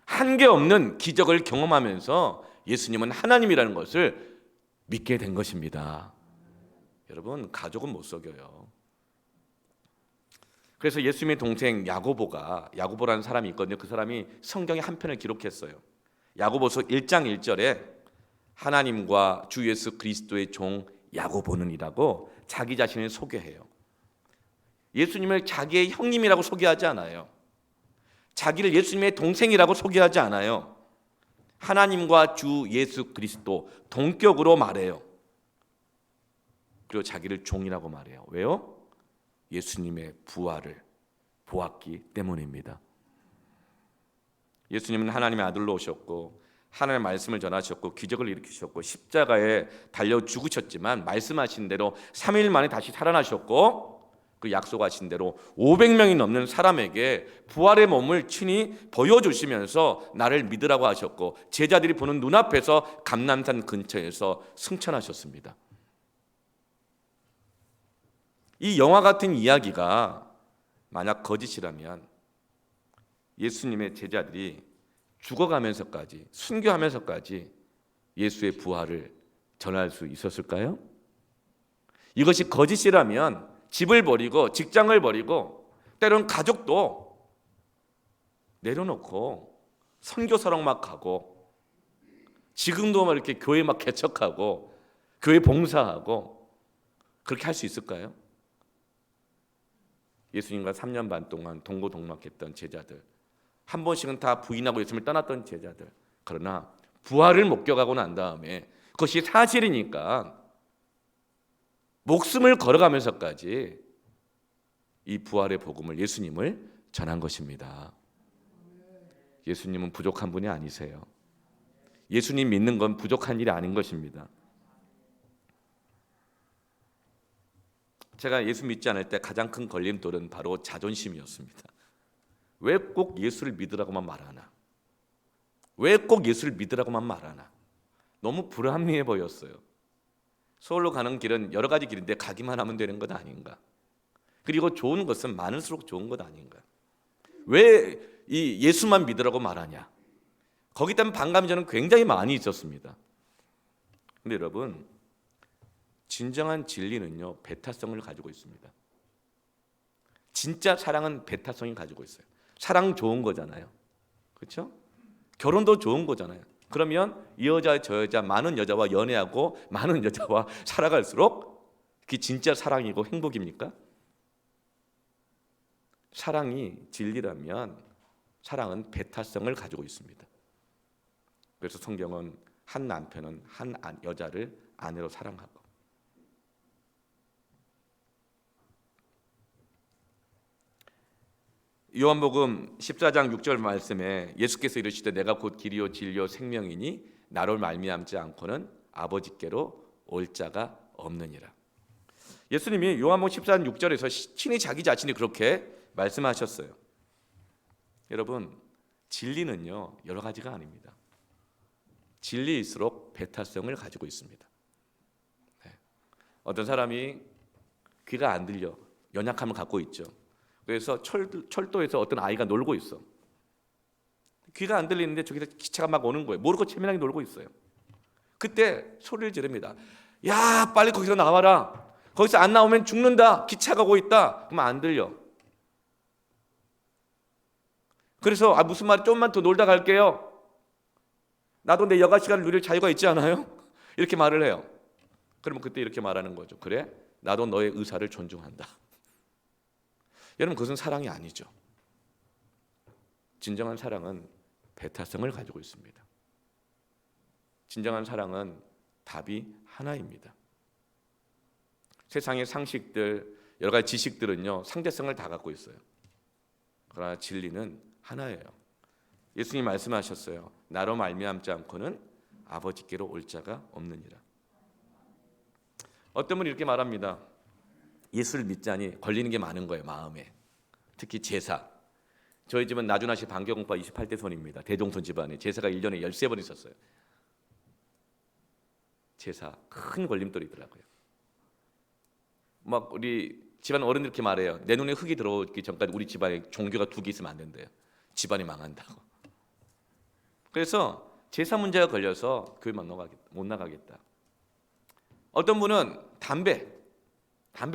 Speaker 1: 한계 없는 기적을 경험하면서 예수님은 하나님이라는 것을 믿게 된 것입니다. 여러분, 가족은 못 속여요. 그래서 예수님의 동생 야고보라는 사람이 있거든요. 그 사람이 성경의 한 편을 기록했어요. 야고보서 1장 1절에 하나님과 주 예수 그리스도의 종 야고보는이라고 자기 자신을 소개해요. 예수님을 자기의 형님이라고 소개하지 않아요. 자기를 예수님의 동생이라고 소개하지 않아요. 하나님과 주 예수 그리스도 동격으로 말해요. 그리고 자기를 종이라고 말해요. 왜요? 예수님의 부활을 보았기 때문입니다. 예수님은 하나님의 아들로 오셨고 하나님의 말씀을 전하셨고 기적을 일으키셨고 십자가에 달려 죽으셨지만 말씀하신 대로 3일 만에 다시 살아나셨고 그 약속하신 대로 500명이 넘는 사람에게 부활의 몸을 친히 보여주시면서 나를 믿으라고 하셨고 제자들이 보는 눈앞에서 감람산 근처에서 승천하셨습니다. 이 영화 같은 이야기가 만약 거짓이라면 예수님의 제자들이 죽어가면서까지 순교하면서까지 예수의 부활을 전할 수 있었을까요? 이것이 거짓이라면 집을 버리고 직장을 버리고 때론 가족도 내려놓고 선교사로 막 가고 지금도 막 이렇게 교회 막 개척하고 교회 봉사하고 그렇게 할 수 있을까요? 예수님과 3년 반 동안 동고동락했던 제자들, 한 번씩은 다 부인하고 예수님을 떠났던 제자들, 그러나 부활을 목격하고 난 다음에 그것이 사실이니까 목숨을 걸어가면서까지 이 부활의 복음을 예수님을 전한 것입니다. 예수님은 부족한 분이 아니세요. 예수님 믿는 건 부족한 일이 아닌 것입니다. 제가 예수 믿지 않을 때 가장 큰 걸림돌은 바로 자존심이었습니다. 왜 꼭 예수를 믿으라고만 말하나? 왜 꼭 예수를 믿으라고만 말하나? 너무 불합리해 보였어요. 서울로 가는 길은 여러 가지 길인데 가기만 하면 되는 것 아닌가? 그리고 좋은 것은 많을수록 좋은 것 아닌가? 왜 이 예수만 믿으라고 말하냐? 거기에 대한 반감이 저는 굉장히 많이 있었습니다. 근데 여러분, 진정한 진리는요, 배타성을 가지고 있습니다. 진짜 사랑은 배타성이 가지고 있어요. 사랑 좋은 거잖아요. 그렇죠? 결혼도 좋은 거잖아요. 그러면 이 여자 저 여자 많은 여자와 연애하고 많은 여자와 살아갈수록 그게 진짜 사랑이고 행복입니까? 사랑이 진리라면 사랑은 배타성을 가지고 있습니다. 그래서 성경은 한 남편은 한 여자를 아내로 사랑하고 요한복음 14장 6절 말씀에 예수께서 이르시되 내가 곧 길이요 진리요 생명이니 나로 말미암지 않고는 아버지께로 올 자가 없느니라. 예수님이 요한복음 14장 6절에서 친히 자기 자신이 그렇게 말씀하셨어요. 여러분, 진리는요 여러 가지가 아닙니다. 진리일수록 배타성을 가지고 있습니다. 네. 어떤 사람이 귀가 안 들려 연약함을 갖고 있죠. 그래서 철도에서 어떤 아이가 놀고 있어. 귀가 안 들리는데 저기서 기차가 막 오는 거예요. 모르고 재미나게 놀고 있어요. 그때 소리를 지릅니다. 야, 빨리 거기서 나와라. 거기서 안 나오면 죽는다. 기차가 오고 있다. 그러면 안 들려. 그래서 무슨 말이 좀만 더 놀다 갈게요. 나도 내 여가 시간을 누릴 자유가 있지 않아요? 이렇게 말을 해요. 그러면 그때 이렇게 말하는 거죠. 그래? 나도 너의 의사를 존중한다. 여러분, 그것은 사랑이 아니죠. 진정한 사랑은 배타성을 가지고 있습니다. 진정한 사랑은 답이 하나입니다. 세상의 상식들, 여러 가지 지식들은요, 상대성을 다 갖고 있어요. 그러나 진리는 하나예요. 예수님 말씀하셨어요. 나로 말미암지 않고는 아버지께로 올 자가 없느니라. 어떤 분이 이렇게 말합니다. 예수를 믿자니 걸리는 게 많은 거예요, 마음에. 특히 제사. 저희 집은 나준하 씨 반경오빠 28대 손입니다. 대종손 집안에 제사가 1년에 13번 있었어요. 제사 큰 걸림돌이더라고요. 막 우리 집안 어른들 이렇게 말해요. 내 눈에 흙이 들어오기 전까지 우리 집안에 종교가 2개 있으면 안 된대요. 집안이 망한다고. 그래서 제사 문제가 걸려서 교회 못 나가겠다. 어떤 분은 담배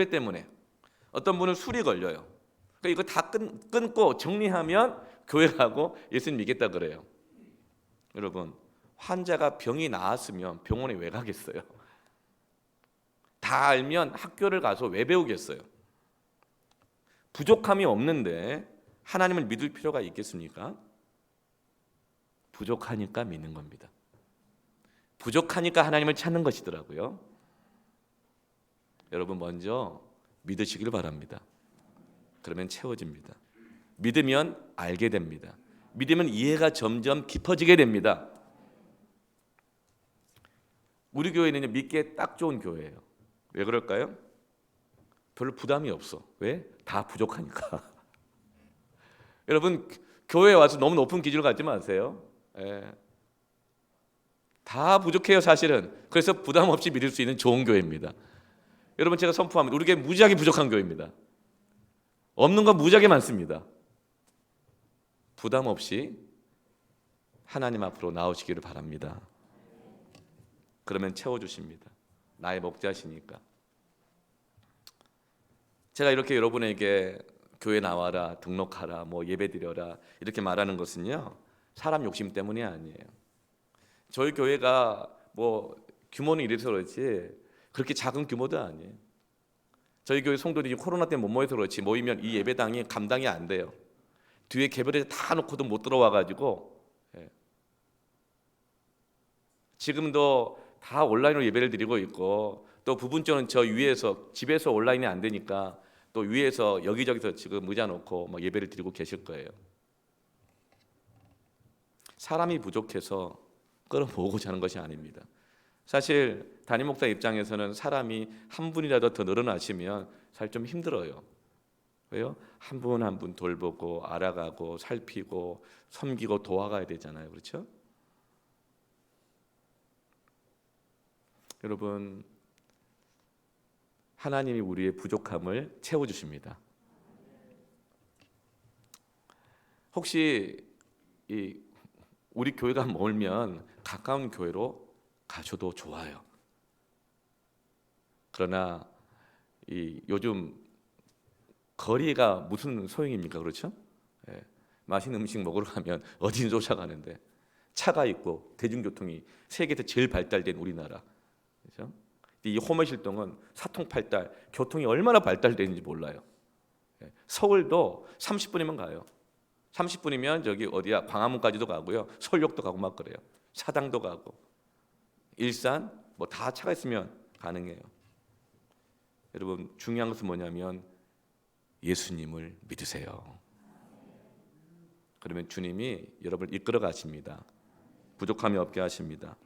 Speaker 1: 때문에, 어떤 분은 술이 걸려요. 그러니까 이거 다 끊고 정리하면 교회 가고 예수님 믿겠다 그래요. 여러분, 환자가 병이 나았으면 병원에 왜 가겠어요? 다 알면 학교를 가서 왜 배우겠어요? 부족함이 없는데 하나님을 믿을 필요가 있겠습니까? 부족하니까 믿는 겁니다. 부족하니까 하나님을 찾는 것이더라고요. 여러분, 먼저 믿으시길 바랍니다. 그러면 채워집니다. 믿으면 알게 됩니다. 믿으면 이해가 점점 깊어지게 됩니다. 우리 교회는 믿기에 딱 좋은 교회예요. 왜 그럴까요? 별로 부담이 없어. 왜? 다 부족하니까. 여러분, 교회에 와서 너무 높은 기준을 갖지 마세요. 다 부족해요, 사실은. 그래서 부담 없이 믿을 수 있는 좋은 교회입니다. 여러분, 제가 선포합니다. 우리 교회 무지하게 부족한 교회입니다. 없는 건 무지하게 많습니다. 부담 없이 하나님 앞으로 나오시기를 바랍니다. 그러면 채워주십니다. 나의 목자시니까. 제가 이렇게 여러분에게 교회 나와라, 등록하라, 예배드려라 이렇게 말하는 것은요, 사람 욕심 때문이 아니에요. 저희 교회가 규모는 이래서 그렇지 그렇게 작은 규모도 아니에요. 저희 교회 성도들이 코로나 때문에 못 모여서 그렇지 모이면 이 예배당이 감당이 안 돼요. 뒤에 개별에 다 놓고도 못 들어와가지고 지금도 다 온라인으로 예배를 드리고 있고, 또 부분적으로는 저 위에서 집에서 온라인이 안 되니까 또 위에서 여기저기서 지금 의자 놓고 예배를 드리고 계실 거예요. 사람이 부족해서 끌어모으고자 하는 것이 아닙니다. 사실 담임 목사 입장에서는 사람이 한 분이라도 더 늘어나시면 사실 좀 힘들어요. 왜요? 한 분 한 분 돌보고 알아가고 살피고 섬기고 도와가야 되잖아요. 그렇죠? 여러분, 하나님이 우리의 부족함을 채워주십니다. 혹시 우리 교회가 멀면 가까운 교회로 가셔도 좋아요. 그러나 요즘 거리가 무슨 소용입니까? 그렇죠? 맛있는 음식 먹으러 가면 어디는 쫓아가는데, 차가 있고 대중교통이 세계에서 제일 발달된 우리나라, 그렇죠? 이 호머실동은 사통팔달, 교통이 얼마나 발달되는지 몰라요. 서울도 30분이면 가요. 30분이면 저기 어디야, 광화문까지도 가고요, 서울역도 가고 막 그래요. 사당도 가고, 일산 다 차가 있으면 가능해요. 여러분, 중요한 것은 뭐냐면 예수님을 믿으세요. 그러면 주님이 여러분을 이끌어 가십니다. 부족함이 없게 하십니다.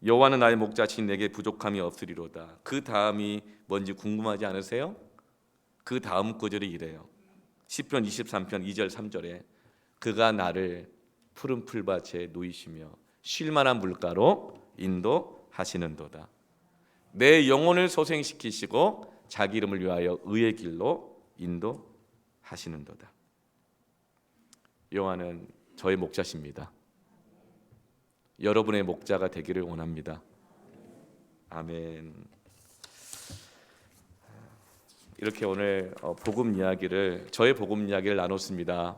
Speaker 1: 여호와는 나의 목자신, 내게 부족함이 없으리로다. 그 다음이 뭔지 궁금하지 않으세요? 그 다음 구절이 이래요. 시편 23편 2절 3절에 그가 나를 푸른 풀밭에 누이시며 쉴 만한 물가로 인도하시는도다. 내 영혼을 소생시키시고 자기 이름을 위하여 의의 길로 인도하시는도다. 여호와는 저의 목자십니다. 여러분의 목자가 되기를 원합니다. 아멘. 이렇게 오늘 저의 복음 이야기를 나눴습니다.